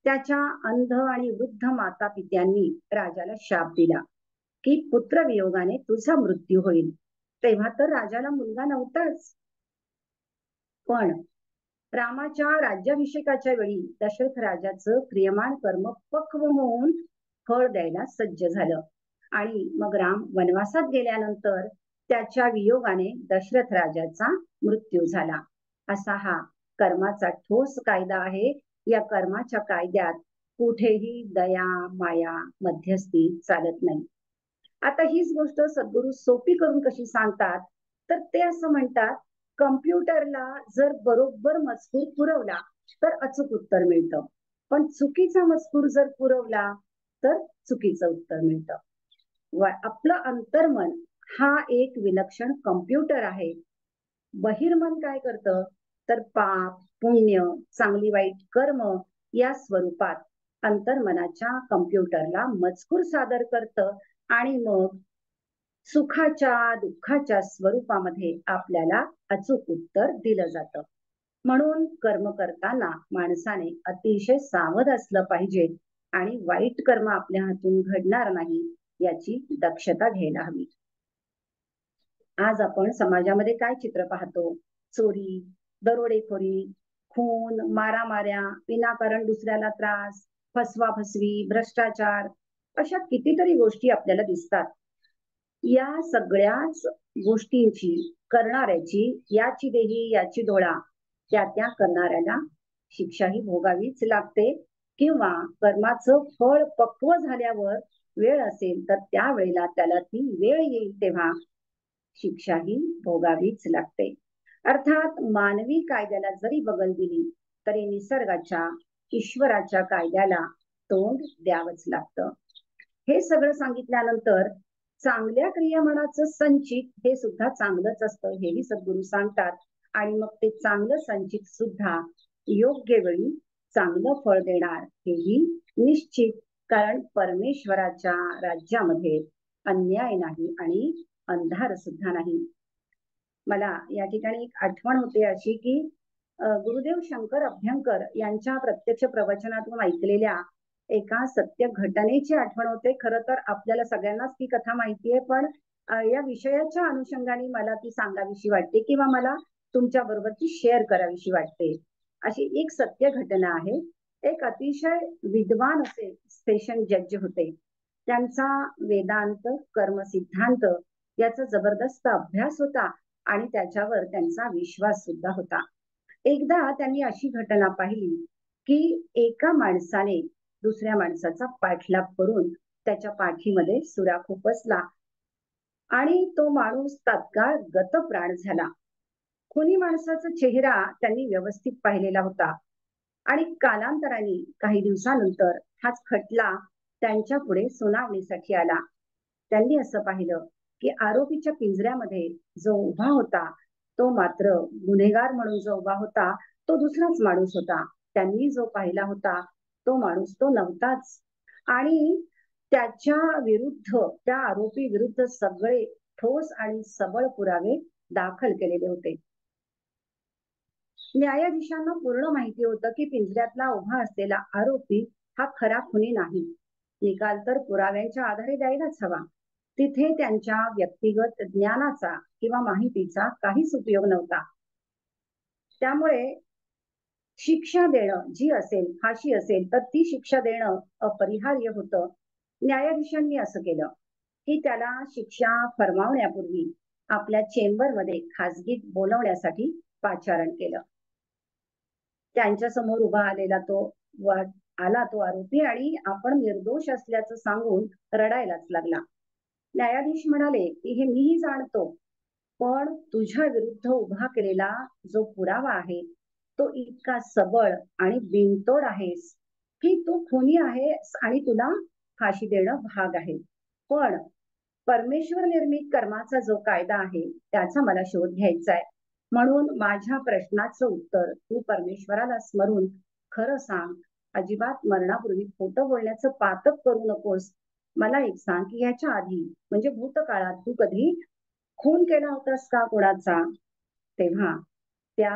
त्याच्या अंध आणि वृद्ध माता पित्यांनी राजाला शाप दिला की पुत्रवियोगाने तुझा मृत्यू होईल. तेव्हा तर राजाला मुलगा नव्हताच. पण रामाच्या राज्याभिषेकाच्या वेळी दशरथ राजाचं क्रियमान कर्म पक्व होऊन फळ द्यायला सज्ज झालं. आणि मग राम वनवासात गेल्यानंतर त्याच्या वियोगाने दशरथ राजाचा मृत्यू झाला. असा हा कर्माचा ठोस कायदा आहे. या कर्माच्या कायद्यात कुठेही दया माया मध्यस्थी चालत नाही. आता हीच गोष्ट सद्गुरू सोपी करून कशी सांगतात, तर ते असं म्हणतात, कम्प्युटरला जर बरोबर मजकूर पुरवला तर अचूक उत्तर मिळतं, पण चुकीचा मजकूर जर पुरवला तर चुकीचं उत्तर मिळतं. आपलं अंतर्मन हा एक विलक्षण कम्प्युटर आहे. बहिर्मन काय करतं, तर पाप पुण्य चांगली वाईट कर्म या स्वरूपात अंतर्मनाच्या कम्प्युटरला मजकूर सादर करतं आणि मग सुखाच्या दुःखाच्या स्वरूपामध्ये आपल्याला अचूक उत्तर दिलं जातं. म्हणून कर्म करताना माणसाने अतिशय सावध असलं पाहिजे आणि वाईट कर्म आपल्या हातून घडणार नाही याची दक्षता घ्यायला हवी. आज आपण समाजामध्ये काय चित्र पाहतो? चोरी, दरोडेखोरी, खून, मारामाऱ्या, विनाकारण दुसऱ्याला त्रास, फसवाफसवी, भ्रष्टाचार अशा कितीतरी गोष्टी आपल्याला दिसतात. या सगळ्याच गोष्टींची करणाऱ्याची याची देही याची डोळा त्या करणाऱ्याला शिक्षाही भोगावीच लागते. किंवा कर्माचं फळ पक्व झाल्यावर वेळ असेल तर त्यावेळेला त्याला ती वेळ येईल तेव्हा शिक्षाही भोगावीच लागते. अर्थात मानवी कायद्याला जरी बगल दिली तरी निसर्गाच्या ईश्वराच्या कायद्याला तोंड द्यावंच लागतं. हे सगळं सांगितल्यानंतर चांगल्या क्रियामनाचं संचित हे सुद्धा चांगलंच असतं हेही सद्गुरू सांगतात. आणि मग ते चांगलं संचित सुद्धा योग्य वेळी चांगलं फळ देणार हेही निश्चित. कारण परमेश्वराच्या राज्यामध्ये अन्याय नाही आणि अंधार सुद्धा नाही. मला या ठिकाणी एक आठवण होते अशी की गुरुदेव शंकर अभ्यंकर यांच्या प्रत्यक्ष प्रवचनातून ऐकलेल्या एका सत्य घटनेची आठवण होते. खरं तर आपल्याला सगळ्यांनाच ती कथा माहितीये, पण या विषयाच्या अनुषंगाने मला ती सांगावीशी वाटते किंवा मला तुमच्या बरोबर ती शेअर करावीशी वाटते. अशी एक सत्य घटना आहे. एक अतिशय विद्वान असे सेशन जज होते. त्यांचा वेदांत कर्मसिद्धांत याचा जबरदस्त अभ्यास होता आणि त्याच्यावर त्यांचा विश्वास सुद्धा होता. एकदा त्यांनी अशी घटना पाहिली की एका माणसाने दुसऱ्या माणसाचा पाठलाग करून त्याच्या पाठीमध्ये सुरा खुपसला आणि तो माणूस तात्काळ गतप्राण झाला. खुनी माणसाचा चेहरा त्यांनी व्यवस्थित पाहिलेला होता आणि कालांतराने काही दिवसानंतर हाच खटला त्यांच्या पुढे सुनावणीसाठी आला. त्यांनी असं पाहिलं की आरोपीच्या पिंजऱ्यामध्ये जो उभा होता तो मात्र गुन्हेगार म्हणून जो उभा होता तो दुसराच माणूस होता. त्यांनी जो पाहिला होता तो माणूस तो नव्हताच. आणि त्याच्या विरुद्ध त्या आरोपी विरुद्ध सगळे ठोस आणि सबळ पुरावे दाखल केलेले होते. न्यायाधीशांना पूर्ण माहिती होतं की पिंजऱ्यातला उभा असलेला आरोपी हा खरा खुनी नाही. निकाल तर पुराव्यांच्या आधारे द्यायलाच हवा. तिथे त्यांच्या व्यक्तिगत ज्ञानाचा किंवा माहितीचा काहीच उपयोग नव्हता. त्यामुळे शिक्षा देणं जी असेल, फाशी असेल, तर ती शिक्षा देणं अपरिहार्य होतं. न्यायाधीशांनी असं केलं की त्याला शिक्षा फरमावण्यापूर्वी आपल्या चेंबरमध्ये खासगीत बोलवण्यासाठी पाचारण केलं. त्यांच्या समोर उभा आलेला तो आला तो आरोपी आणि आपण निर्दोष असल्याचं सांगून रडायलाच लागला. न्यायाधीश म्हणाले की हे मीही जाणतो, पण तुझ्या विरुद्ध उभा केलेला जो पुरावा आहे तो इतका सबळ आणि बिनतोड आहेस की तू खुनी आहेस आणि तुला फाशी देणं भाग आहे. पण परमेश्वर निर्मित कर्माचा जो कायदा आहे त्याचा मला शोध घ्यायचा आहे. म्हणून माझ्या प्रश्नाचं उत्तर तू परमेश्वराला स्मरून खरं सांग. अजिबात मरणापूर्वी खोटं बोलण्याचं पातक करू नकोस. मला एक सांग की ह्याच्या आधी म्हणजे भूतकाळात तू कधी खून केला होतास का कोणाचा? तेव्हा त्या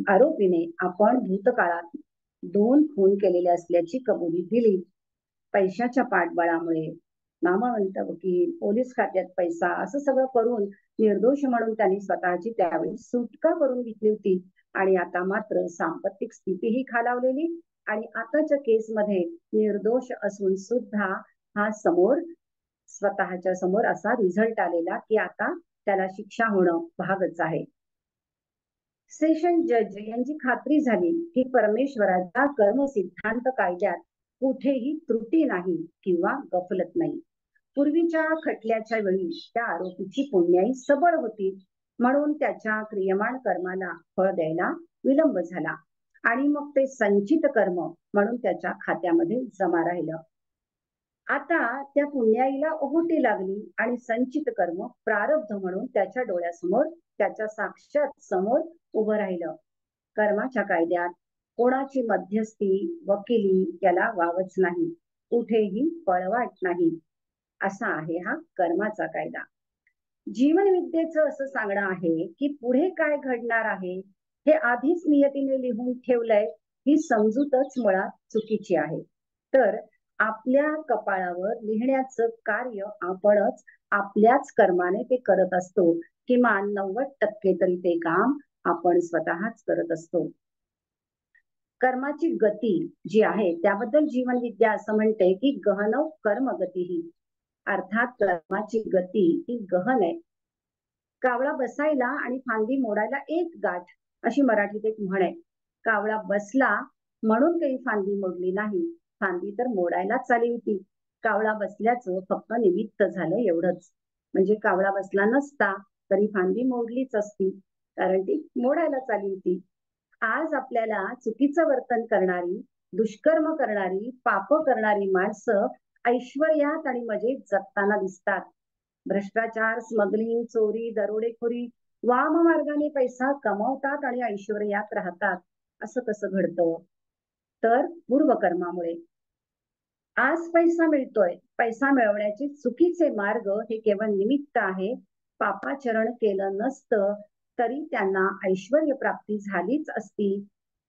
आरोपीने आपण भूतकाळात 2 खून केलेले असल्याची कबुली दिली. पैशाच्या पाठबळामुळे नामवंत वकील, पोलीस खात्यात पैसा असं सगळं करून निर्दोष म्हणून त्यांनी स्वतःची त्यावेळी सुटका करून घेतली होती. आणि आता मात्र सांपत्तिक स्थितीही खालावलेली आणि आताच्या केसमध्ये निर्दोष असून सुद्धा हा समोर स्वतःच्या समोर असा रिझल्ट आलेला की आता त्याला शिक्षा होणं भागच आहे. सेशन जज यांची खात्री झाली की परमेश्वराच्या कर्म सिद्धांत कायद्यात कुठेही त्रुटी नाही किंवा गफलत नाही. पूर्वीच्या खटल्याच्या वेळी त्या आरोपीची पुण्याई सबळ होती, म्हणून त्याच्या क्रियमाण कर्माला फळ द्यायला विलंब झाला आणि मग ते संचित कर्म म्हणून त्याच्या खात्यामध्ये जमा राहिलं. आता त्या पुण्याईला ओहोटी लागली आणि संचित कर्म प्रारब्ध म्हणून त्याच्या डोळ्यासमोर त्याच्या साक्षात समोर उभं राहिलं. कर्माच्या कायद्यात कोणाची मध्यस्थी वकिली याला वावच नाही, कुठेही पळवाट नाही. असा आहे हा कर्माचा कायदा. जीवन विद्येचं असं सांगणं आहे की पुढे काय घडणार आहे हे आधीच नियतीने लिहून ठेवलंय, ही समजूतच मुळात चुकीची आहे. तर आपल्या कपाळावर लिहिण्याचं कार्य आपणच आपल्याच कर्माने ते करत असतो. किमान 90% तरी ते काम आपण स्वतःच करत असतो. कर्माची गती जी आहे त्याबद्दल जीवनविद्या असं म्हणते की गहन कर्मगती ही, अर्थात कर्माची गती ही गहन आहे. कावळा बसायला आणि फांदी मोडायला एक गाठ, अशी मराठीत एक म्हण आहे. कावळा बसला म्हणून काही फांदी मोडली नाही, फांदी तर मोडायलाच आली होती. कावळा बसल्याचं फक्त निमित्त झालं एवढंच. म्हणजे कावळा बसला नसता तरी फांदी मोडलीच असती, कारण ती मोडायलाच आली होती. आज आपल्याला चुकीचं वर्तन करणारी, दुष्कर्म करणारी, पाप करणारी माणसं ऐश्वर्यात आणि मजेत जगताना दिसतात. भ्रष्टाचार, स्मगलिंग, चोरी, दरोडेखोरी, वाम मार्गाने पैसा कमावतात आणि ऐश्वर्यात राहतात. असं कसं घडतं? तर पूर्वकर्मामुळे. आज पैसा मिळतोय, पैसा मिळवण्याचे चुकीचे मार्ग हे केवळ निमित्त आहे. पापाचरण केलं नसतं तरी त्यांना ऐश्वर्य प्राप्ती झालीच असती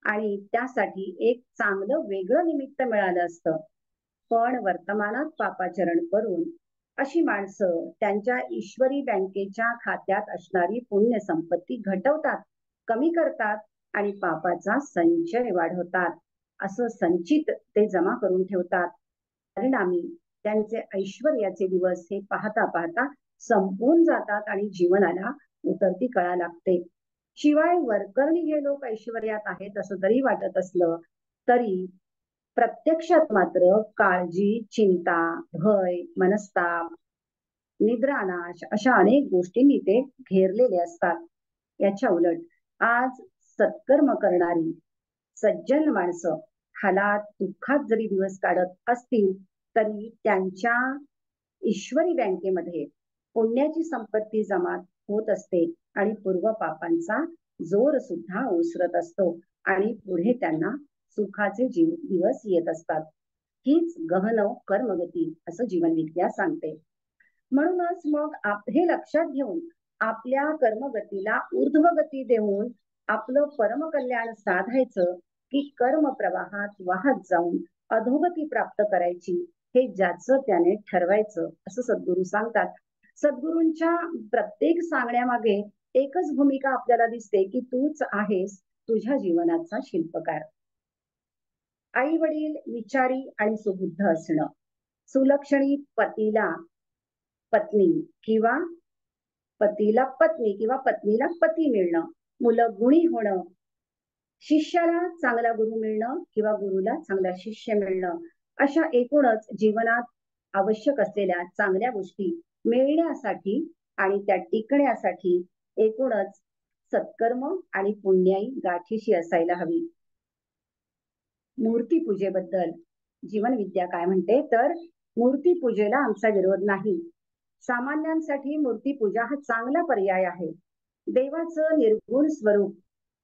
आणि त्यासाठी एक चांगलं वेगळं निमित्त मिळालं असतं. पण वर्तमानात पापाचरण करून अशी माणसं त्यांच्या ईश्वरी बँकेच्या खात्यात असणारी पुण्य संपत्ती घटवतात, कमी करतात आणि पापाचा संचय वाढवतात. असं संचित ते जमा करून ठेवतात. परिणामी त्यांचे ऐश्वर्याचे दिवस हे पाहता पाहता संपून जातात आणि जीवनाला उतरती कळा लागते. शिवाय वरकरणी हे लोक ऐश्वर्यात आहेत असं जरी वाटत असलं तरी प्रत्यक्षात मात्र काळजी, चिंता, भय, मनस्ताप, निद्रानाश अशा अनेक गोष्टींनी ते घेरलेले असतात. याच्या उलट आज सत्कर्म करणारी सज्जन माणसं हालात दुःखात जरी दिवस काढत असतील तरी त्यांच्या ईश्वरी बँकेमध्ये पुण्याची संपत्ती जमा होत असते आणि पूर्व पापांचा जोर सुद्धा ओसरत असतो आणि पुढे त्यांना सुखाचे दिवस येत असतात. हीच गहन कर्मगती असं जीवनविद्या सांगते. म्हणूनच मग हे लक्षात घेऊन आपल्या कर्मगतीला ऊर्ध्वगती देऊन आपलं परमकल्याण साधायचं की कर्म प्रवाहात वाहत जाऊन अधोगती प्राप्त करायची, हे ज्याचं त्याने ठरवायचं असं सद्गुरू सांगतात. सद्गुरूंच्या प्रत्येक सांगण्यामागे एकच भूमिका आपल्याला दिसते की तूच आहेस तुझ्या जीवनाचा शिल्पकार. आई वडील विचारी आणि सुबुद्ध असणं, सुलक्षणी पतीला पत्नी किंवा पतीला पत्नी किंवा पत्नीला पती मिळणं, मुलं गुणी होणं, शिष्याला चांगला गुरु मिळणं किंवा गुरुला चांगला शिष्य मिळणं, अशा एकूणच जीवनात आवश्यक असलेल्या चांगल्या गोष्टी मिळण्यासाठी आणि त्या टिकण्यासाठी एकूणच सत्कर्म आणि पुण्याई गाठीशी असायला हवी. मूर्तीपूजेबद्दल जीवन विद्या काय म्हणते तर, मूर्तीपूजेला आमचा विरोध नाही. सामान्यांसाठी मूर्तीपूजा हा चांगला पर्याय आहे. देवाचं निर्गुण स्वरूप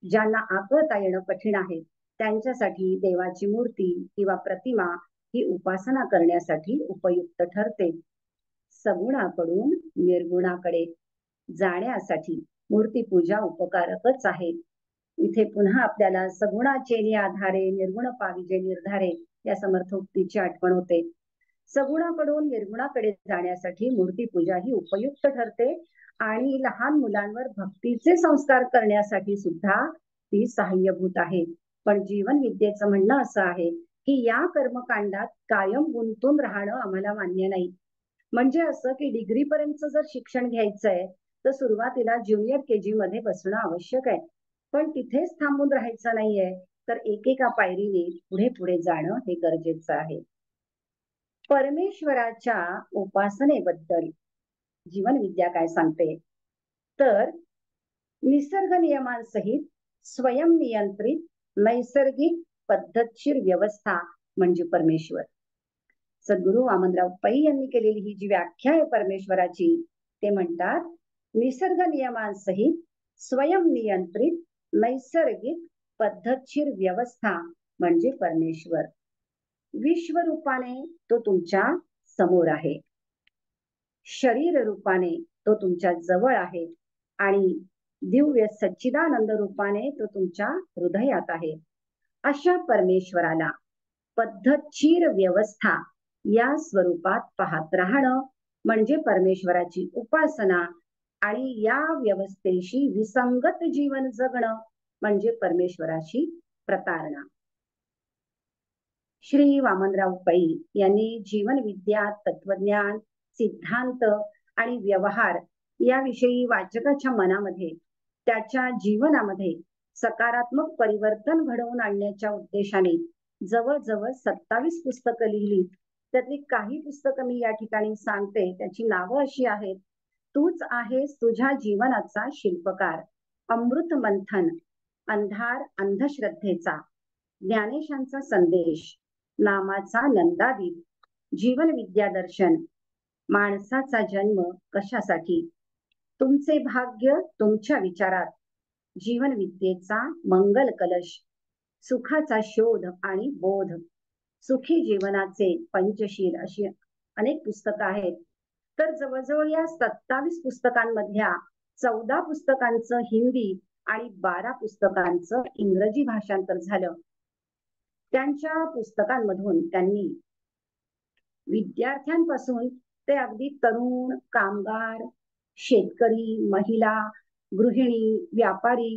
ज्यांना आकळता येणं कठीण आहे, त्यांच्यासाठी देवाची मूर्ती किंवा प्रतिमा ही उपासना करण्यासाठी उपयुक्त ठरते. सगुणाकडून निर्गुणाकडे जाण्यासाठी मूर्तीपूजा उपकारकच आहे. इथे पुन्हा आपल्याला सगुणाचे आधारे निर्गुण पाविजे निर्धारे या समर्थोक्तीची आठवण होते. सगुणाकडून निर्गुणाकडे जाण्यासाठी मूर्तीपूजा ही उपयुक्त ठरते आणि लहान मुलांवर भक्तीचे संस्कार करण्यासाठी सुद्धा ती सहाय्यभूत आहे. पण जीवन विद्येचं म्हणणं असं आहे की या कर्मकांडात कायम गुंतून राहणं आम्हाला मान्य नाही. म्हणजे असं की डिग्री पर्यंत जर शिक्षण घ्यायचंय तर सुरुवातीला ज्युनियर केजी मध्ये बसणं आवश्यक आहे. पण तिथेच थांबून राहायचं नाहीये, तर एकेका पायरीने पुढे पुढे जाणं हे गरजेचं आहे. परमेश्वराच्या उपासनेबद्दल जीवन विद्या काय सांगते तर, निसर्ग नियमांसहित स्वयंनियंत्रित नैसर्गिक पद्धतशीर व्यवस्था म्हणजे परमेश्वर. सद्गुरू वामनराव पै यांनी केलेली ही जी व्याख्या आहे परमेश्वराची, ते म्हणतात निसर्ग नियमांसहित स्वयंनियंत्रित नैसर्गिक पद्धतशीर व्यवस्था म्हणजे परमेश्वर. विश्वरूपाने तो तुमच्या समोर आहे, शरीर रूपाने तो तुमच्या जवळ आहे आणि दिव्य सच्चिदानंद रूपाने तो तुमच्या हृदयात आहे. अशा परमेश्वराला पद्धतशीर व्यवस्था या स्वरूपात पाहत राहणं म्हणजे परमेश्वराची उपासना आणि या व्यवस्थेशी विसंगत जीवन जगणं म्हणजे परमेश्वराशी प्रतारणा. श्री वामनराव पै यांनी जीवन विद्या, तत्वज्ञान, सिद्धांत आणि व्यवहार याविषयी वाचकाच्या मनामध्ये, त्याच्या जीवनामध्ये सकारात्मक परिवर्तन घडवून आणण्याच्या उद्देशाने जवळजवळ 27 पुस्तकं लिहिली. त्यातली काही पुस्तकं मी या ठिकाणी सांगते. त्याची नावं अशी आहेत: तूच आहेस तुझ्या जीवनाचा शिल्पकार, अमृत मंथन, अंधार अंधश्रद्धेचा, ज्ञानेशांचा संदेश, नामाचा नंदादीप, जीवन विद्या दर्शन, माणसाचा जन्म कशासाठी, तुमचे भाग्य तुमच्या विचारात, जीवन विद्येचा मंगल कलश, सुखाचा शोध आणि बोध, सुखी जीवनाचे पंचशील, अशी अनेक पुस्तकं आहेत. तर जवळजवळ या 27 पुस्तकांमधल्या 14 पुस्तकांचं हिंदी आणि 12 पुस्तकांचं इंग्रजी भाषांतर झालं. त्यांच्या पुस्तकांमधून त्यांनी विद्यार्थ्यांपासून ते अगदी तरुण, कामगार, शेतकरी, महिला, गृहिणी, व्यापारी,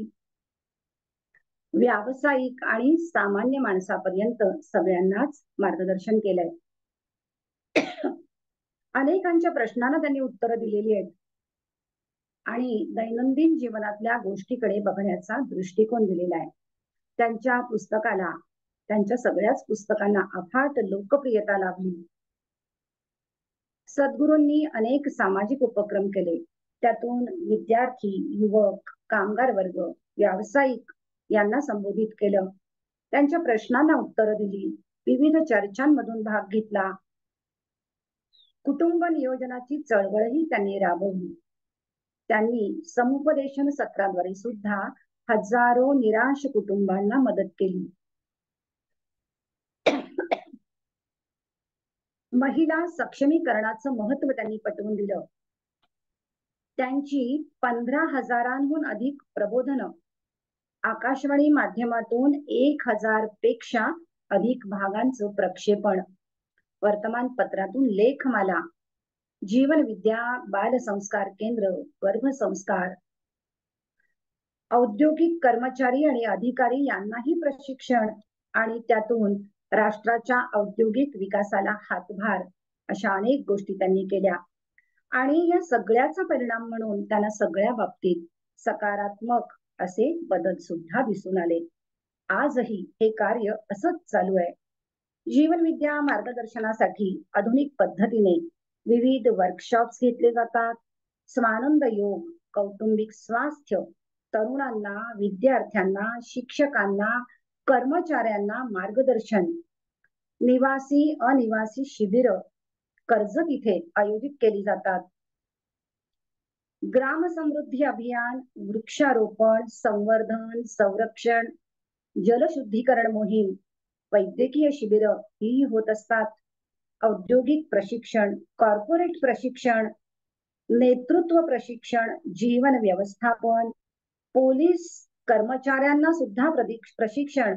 व्यावसायिक आणि सामान्य माणसापर्यंत सगळ्यांनाच मार्गदर्शन केलंय. अनेकांच्या प्रश्नांना त्यांनी उत्तरं दिलेली आहेत आणि दैनंदिन जीवनातल्या गोष्टीकडे बघण्याचा दृष्टिकोन दिलेला आहे. त्यांच्या पुस्तकाला, त्यांच्या सगळ्याच पुस्तकांना अफाट लोकप्रियता लाभली. सद्गुरूंनी अनेक सामाजिक उपक्रम केले. त्यातून विद्यार्थी, युवक, कामगार वर्ग, व्यावसायिक यांना संबोधित केलं. त्यांच्या प्रश्नांना उत्तरं दिली. विविध चर्चांमधून भाग घेतला. कुटुंब नियोजनाची चळवळही त्यांनी राबवली. त्यांनी समुपदेशन सत्राद्वारे सुद्धा हजारो निराश कुटुंबांना मदत केली. महिला सक्षमीकरणाचं महत्व त्यांनी पटवून दिलं. त्यांची 15,000हून अधिक प्रबोधनं, आकाशवाणी माध्यमातून 1000 पेक्षा अधिक भागांचं प्रक्षेपण, वर्तमानपत्रातून लेखमाला, जीवन विद्या, बाल संस्कार केंद्र, गर्भ संस्कार, औद्योगिक कर्मचारी आणि अधिकारी यांनाही प्रशिक्षण आणि त्यातून राष्ट्राच्या औद्योगिक विकासाला हातभार, अशा अनेक गोष्टी त्यांनी केल्या. आणि या सगळ्याचा परिणाम म्हणून त्यांना सगळ्या बाबतीत सकारात्मक असे बदल सुद्धा दिसून आले. आजही हे कार्य असंच चालू आहे. जीवनविद्या मार्गदर्शनासाठी आधुनिक पद्धतीने विविध वर्कशॉप्स घेतले जातात. स्वानंद योग, कौटुंबिक स्वास्थ्य, तरुणांना, विद्यार्थ्यांना, शिक्षकांना, कर्मचाऱ्यांना मार्गदर्शन, निवासी अनिवासी शिबिर कर्जत इथे आयोजित केली जातात. ग्राम समृद्धी अभियान, वृक्षारोपण, संवर्धन, संरक्षण, जलशुद्धीकरण मोहीम, वैद्यकीय शिबिर ही होत असतात. औद्योगिक प्रशिक्षण, कॉर्पोरेट प्रशिक्षण, नेतृत्व प्रशिक्षण, जीवन व्यवस्थापन, पोलीस कर्मचाऱ्यांना सुद्धा प्रशिक्षण,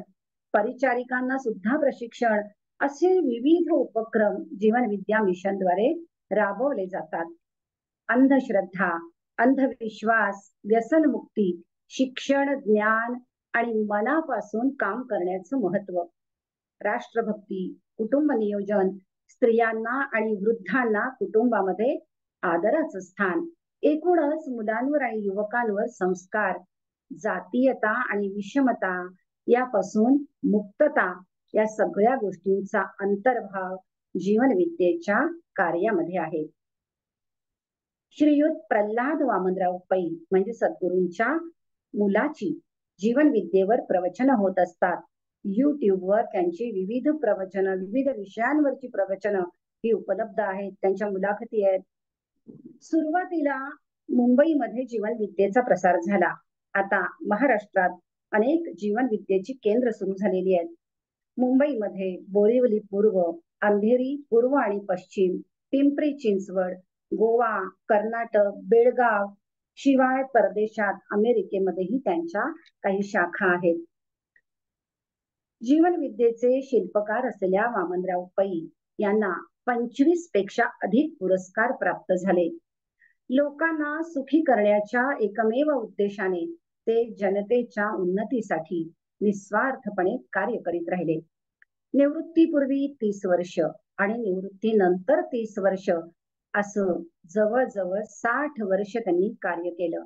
परिचारिकांना सुद्धा प्रशिक्षण, असे विविध उपक्रम जीवन विद्या मिशनद्वारे राबवले जातात. अंधश्रद्धा, अंधविश्वास, व्यसनमुक्ती, शिक्षण, ज्ञान आणि मनापासून काम करण्याचं महत्व, राष्ट्रभक्ती, कुटुंब नियोजन, स्त्रियांना आणि वृद्धांना कुटुंबामध्ये आदराचं स्थान, एकूणच मुलांवर आणि युवकांवर संस्कार, जातीयता आणि विषमता यापासून मुक्तता, या सगळ्या गोष्टींचा अंतर्भाव जीवनविद्येच्या कार्यामध्ये आहे. श्रीयुत प्रल्हाद वामनराव पै म्हणजे सद्गुरूंच्या मुलाची जीवन विद्येवर प्रवचन होत असतात. युट्यूबवर त्यांची विविध प्रवचन, विविध विषयांवरची प्रवचन ही उपलब्ध आहेत. त्यांच्या मुलाखती आहेत. सुरुवातीला मुंबईमध्ये जीवन विद्येचा प्रसार झाला. आता महाराष्ट्रात अनेक जीवन विद्येची केंद्र सुरू झालेली आहेत. मुंबईमध्ये बोरिवली पूर्व, अंधेरी पूर्व आणि पश्चिम, पिंपरी चिंचवड, गोवा, कर्नाटक, बेळगाव, शिवाय परदेशात अमेरिकेमध्येही त्यांच्या काही शाखा आहेत. जीवन विद्येचे शिल्पकार असलेल्या वामनराव पै यांना 25 पेक्षा अधिक पुरस्कार प्राप्त झाले. लोकांना सुखी करण्याच्या एकमेव उद्देशाने ते जनतेच्या उन्नतीसाठी निस्वार्थपणे कार्य करीत राहिले. निवृत्तीपूर्वी 30 वर्ष आणि निवृत्तीनंतर 30 वर्ष असं जवळजवळ 60 वर्ष त्यांनी कार्य केलं.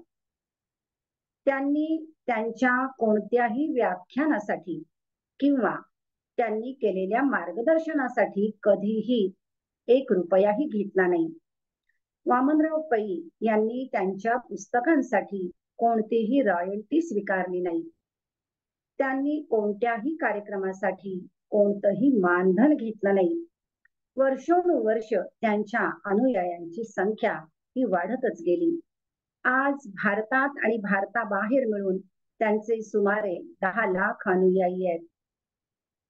त्यांनी त्यांच्या कोणत्याही व्याख्यानासाठी किंवा त्यांनी केलेल्या मार्गदर्शनासाठी कधीही 1 रुपयाही घेतला नाही. वामनराव पै यांनी त्यांच्या पुस्तकांसाठी कोणतीही रॉयल्टी स्वीकारली नाही. त्यांनी कोणत्याही कार्यक्रमासाठी कोणतंही मानधन घेतलं नाही. वर्षोनुवर्ष त्यांच्या अनुयायांची संख्या ही वाढतच गेली. आज भारतात आणि भारताबाहेर मिळून त्यांचे सुमारे 10 लाख अनुयायी आहेत.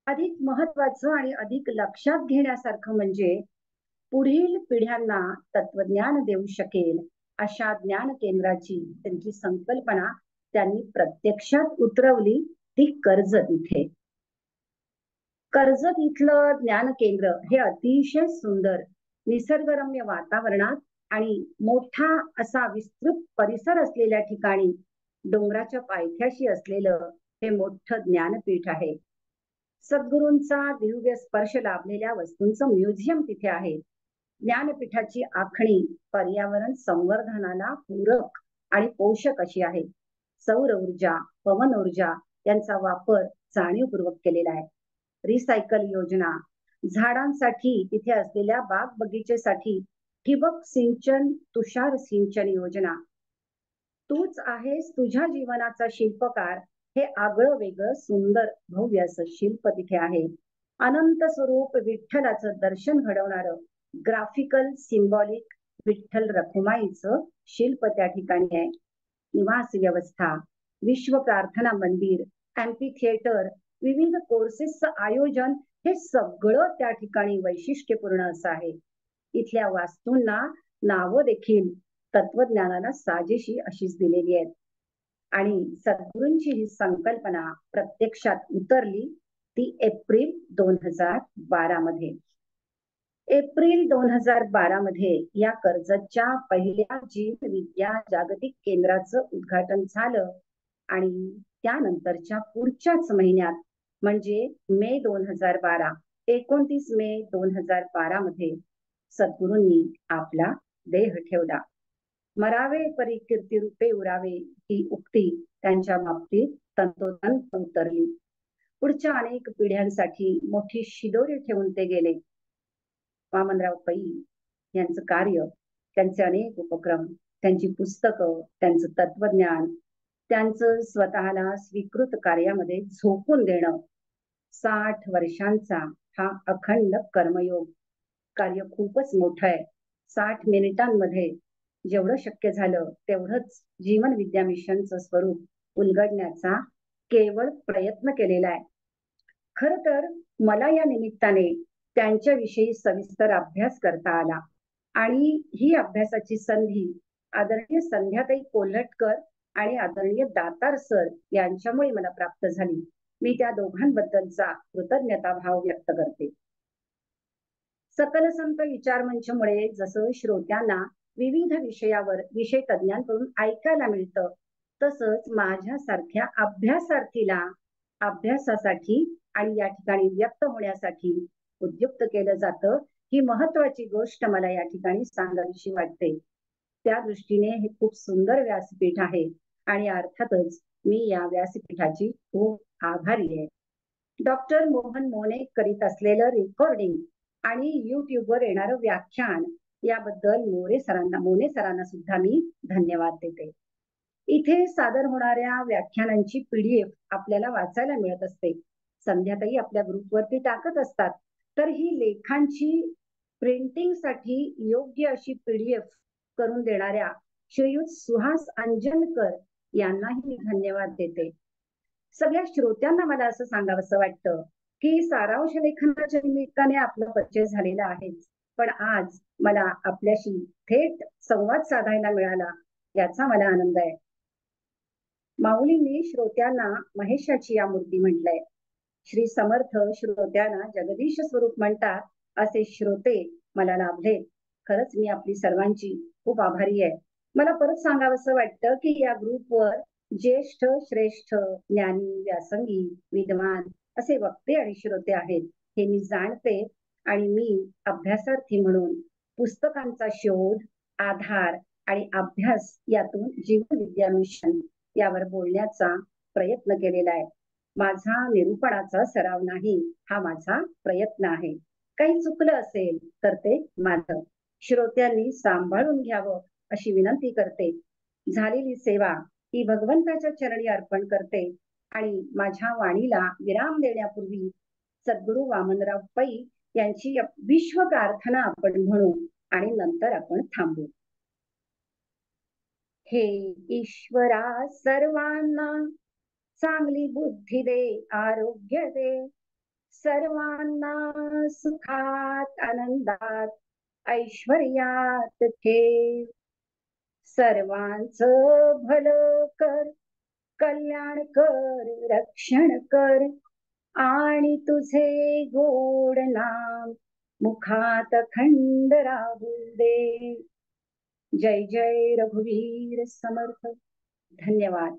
अधिक महत्वाचं आणि अधिक लक्षात घेण्यासारखं म्हणजे पुढील पिढ्यांना तत्वज्ञान देऊ शकेल अशा ज्ञान केंद्राची त्यांची संकल्पना त्यांनी प्रत्यक्षात उतरवली, ती कर्जत इथे. कर्जत इथलं ज्ञान केंद्र हे अतिशय सुंदर निसर्गरम्य वातावरणात आणि मोठा असा विस्तृत परिसर असलेल्या ठिकाणी डोंगराच्या पायथ्याशी असलेलं हे मोठं ज्ञानपीठ आहे. सद्गुरूंचा दिव्य स्पर्श लाभलेल्या वस्तूंचं म्युझियम तिथे आहे. ज्ञानपीठाची आखणी पर्यावरण संवर्धनाला पूरक आणि पोषक अशी आहे. सौर ऊर्जा, पवन ऊर्जा यांचा वापर जाणीवपूर्वक केलेला आहे. रिसायकल योजना, झाडांसाठी तिथे असलेल्या बाग बगीचेसाठी ठिबक सिंचन, तुषार सिंचन योजना. तूच आहेस तुझ्या जीवनाचा शिल्पकार हे आगळं वेगळं सुंदर भव्य असं शिल्प तिथे आहे. अनंत स्वरूप विठ्ठलाचं दर्शन घडवणारं ग्राफिकल सिम्बॉलिक विठ्ठल रखुमाईचं शिल्प त्या ठिकाणी आहे. निवास व्यवस्था, विश्व प्रार्थना मंदिर, अँपी थिएटर, विविध कोर्सेसचं आयोजन हे सगळं त्या ठिकाणी वैशिष्ट्यपूर्ण असं आहे. इथल्या वास्तूंना नावं देखील तत्वज्ञानाला साजेशी अशीच दिलेली आहेत. आणि सद्गुरूंची ही संकल्पना प्रत्यक्षात उतरली ती एप्रिल 2012 मध्ये. एप्रिल 2012 मध्ये या कर्जतच्या पहिल्या जीव विद्या जागतिक केंद्राचं उद्घाटन झालं आणि त्यानंतरच्या पुढच्याच महिन्यात म्हणजे मे 2012, 29 मे 2012 मध्ये सद्गुरूंनी आपला देह ठेवला. मरावे परी कीर्ती रूपे उरावे ही उक्ती त्यांच्या बाबतीत तंतोतंत उतरली. पुढच्या अनेक पिढ्यांसाठी मोठी शिदोरी ठेवून ते गेले. वामनराव पै यांचं कार्य, त्यांचे अनेक उपक्रम, त्यांची पुस्तकं, त्यांचं तत्वज्ञान, त्यांचं स्वतःला स्वीकृत कार्यामध्ये झोकून देणं, 60 वर्षांचा हा अखंड कर्मयोग, कार्य खूपच मोठं आहे. 60 मिनिटांमध्ये जेवढं शक्य झालं तेवढंच जीवन विद्या मिशनचं स्वरूप उलगडण्याचा केवळ प्रयत्न केलेला आहे. खर तर मला या निमित्ताने त्यांच्याविषयी सविस्तर अभ्यास करता आला आणि ही अभ्यासाची संधी आदरणीय संध्याताई कोल्हटकर आणि आदरणीय दातार सर यांच्यामुळे मला प्राप्त झाली. मी त्या दोघांबद्दलचा कृतज्ञता भाव व्यक्त करते. सकल संत विचार मंचमुळे जसं श्रोत्यांना विविध विषयावर विषय तज्ञांकडून ऐकायला मिळतं, तसंच माझ्यासारख्या अभ्यासार्थीला अभ्यासासाठी आणि या ठिकाणी व्यक्त होण्यासाठी उद्युक्त केलं जातं. ही महत्वाची गोष्ट मला या ठिकाणी सांगावीशी वाटते. त्या दृष्टीने हे खूप सुंदर व्यासपीठ आहे आणि अर्थातच मी या व्यासपीठाची खूप आभारी आहे. डॉक्टर मोहन मोने करीत असलेलं रेकॉर्डिंग आणि युट्यूबवर येणारं व्याख्यान याबद्दल मोने सरांना सुद्धा मी धन्यवाद देते. इथे सादर होणाऱ्या व्याख्यानांची PDF आपल्याला वाचायला मिळत असते. संध्याताई आपल्या ग्रुपवरती टाकत असतात. तर ही लेखांची प्रिंटिंगसाठी योग्य अशी PDF करून देणाऱ्या श्रीयुत सुहास अंजनकर यांनाही मी धन्यवाद देते. सगळ्या श्रोत्यांना मला असं सांगावंसं वाटतं की सारांश लेखनाच्या निमित्ताने आपला परिचय झालेला आहेच, पण आज मला आपल्याशी थेट संवाद साधायला मिळाला याचा मला आनंद आहे. माऊलींनी श्रोत्यांना महेशाची या मूर्ती म्हटलंय. श्री समर्थ श्रोत्यांना जगदीश स्वरूप म्हणतात, असे श्रोते मला लाभलेत. खरंच मी आपली सर्वांची खूप आभारी आहे. मला परत सांगावंसं वाटतं की या ग्रुपवर ज्येष्ठ श्रेष्ठ ज्ञानी व्यासंगी विद्वान असे वक्ते आणि श्रोते आहेत हे मी जाणते आणि मी अभ्यासार्थी म्हणून पुस्तकांचा शोध आधार आणि अभ्यास यातून जीवन विद्या मिशन यावर बोलण्याचा प्रयत्न केलेला आहे. माझा निरूपणाचा सराव नाही, हा माझा प्रयत्न आहे. काही चुकलं असेल तर ते माझं. श्रोत्यांनी सांभाळून घ्यावं अशी विनंती करते. झालेली सेवा ही भगवंताच्या चरणी अर्पण करते आणि माझ्या वाणीला विराम देण्यापूर्वी सद्गुरू वामनराव पै यांची विश्व प्रार्थना आपण म्हणू आणि नंतर आपण थांबू. हे ईश्वरा सर्वांना चांगली बुद्धी दे, आरोग्य दे, सर्वांना सुखात आनंदात ऐश्वर्यात ठेव. सर्वांचं भलं कर, कल्याण कर, रक्षण कर आणि तुझे गोड नाम मुखात अखंड राहू दे. जय जय रघुवीर समर्थ. धन्यवाद.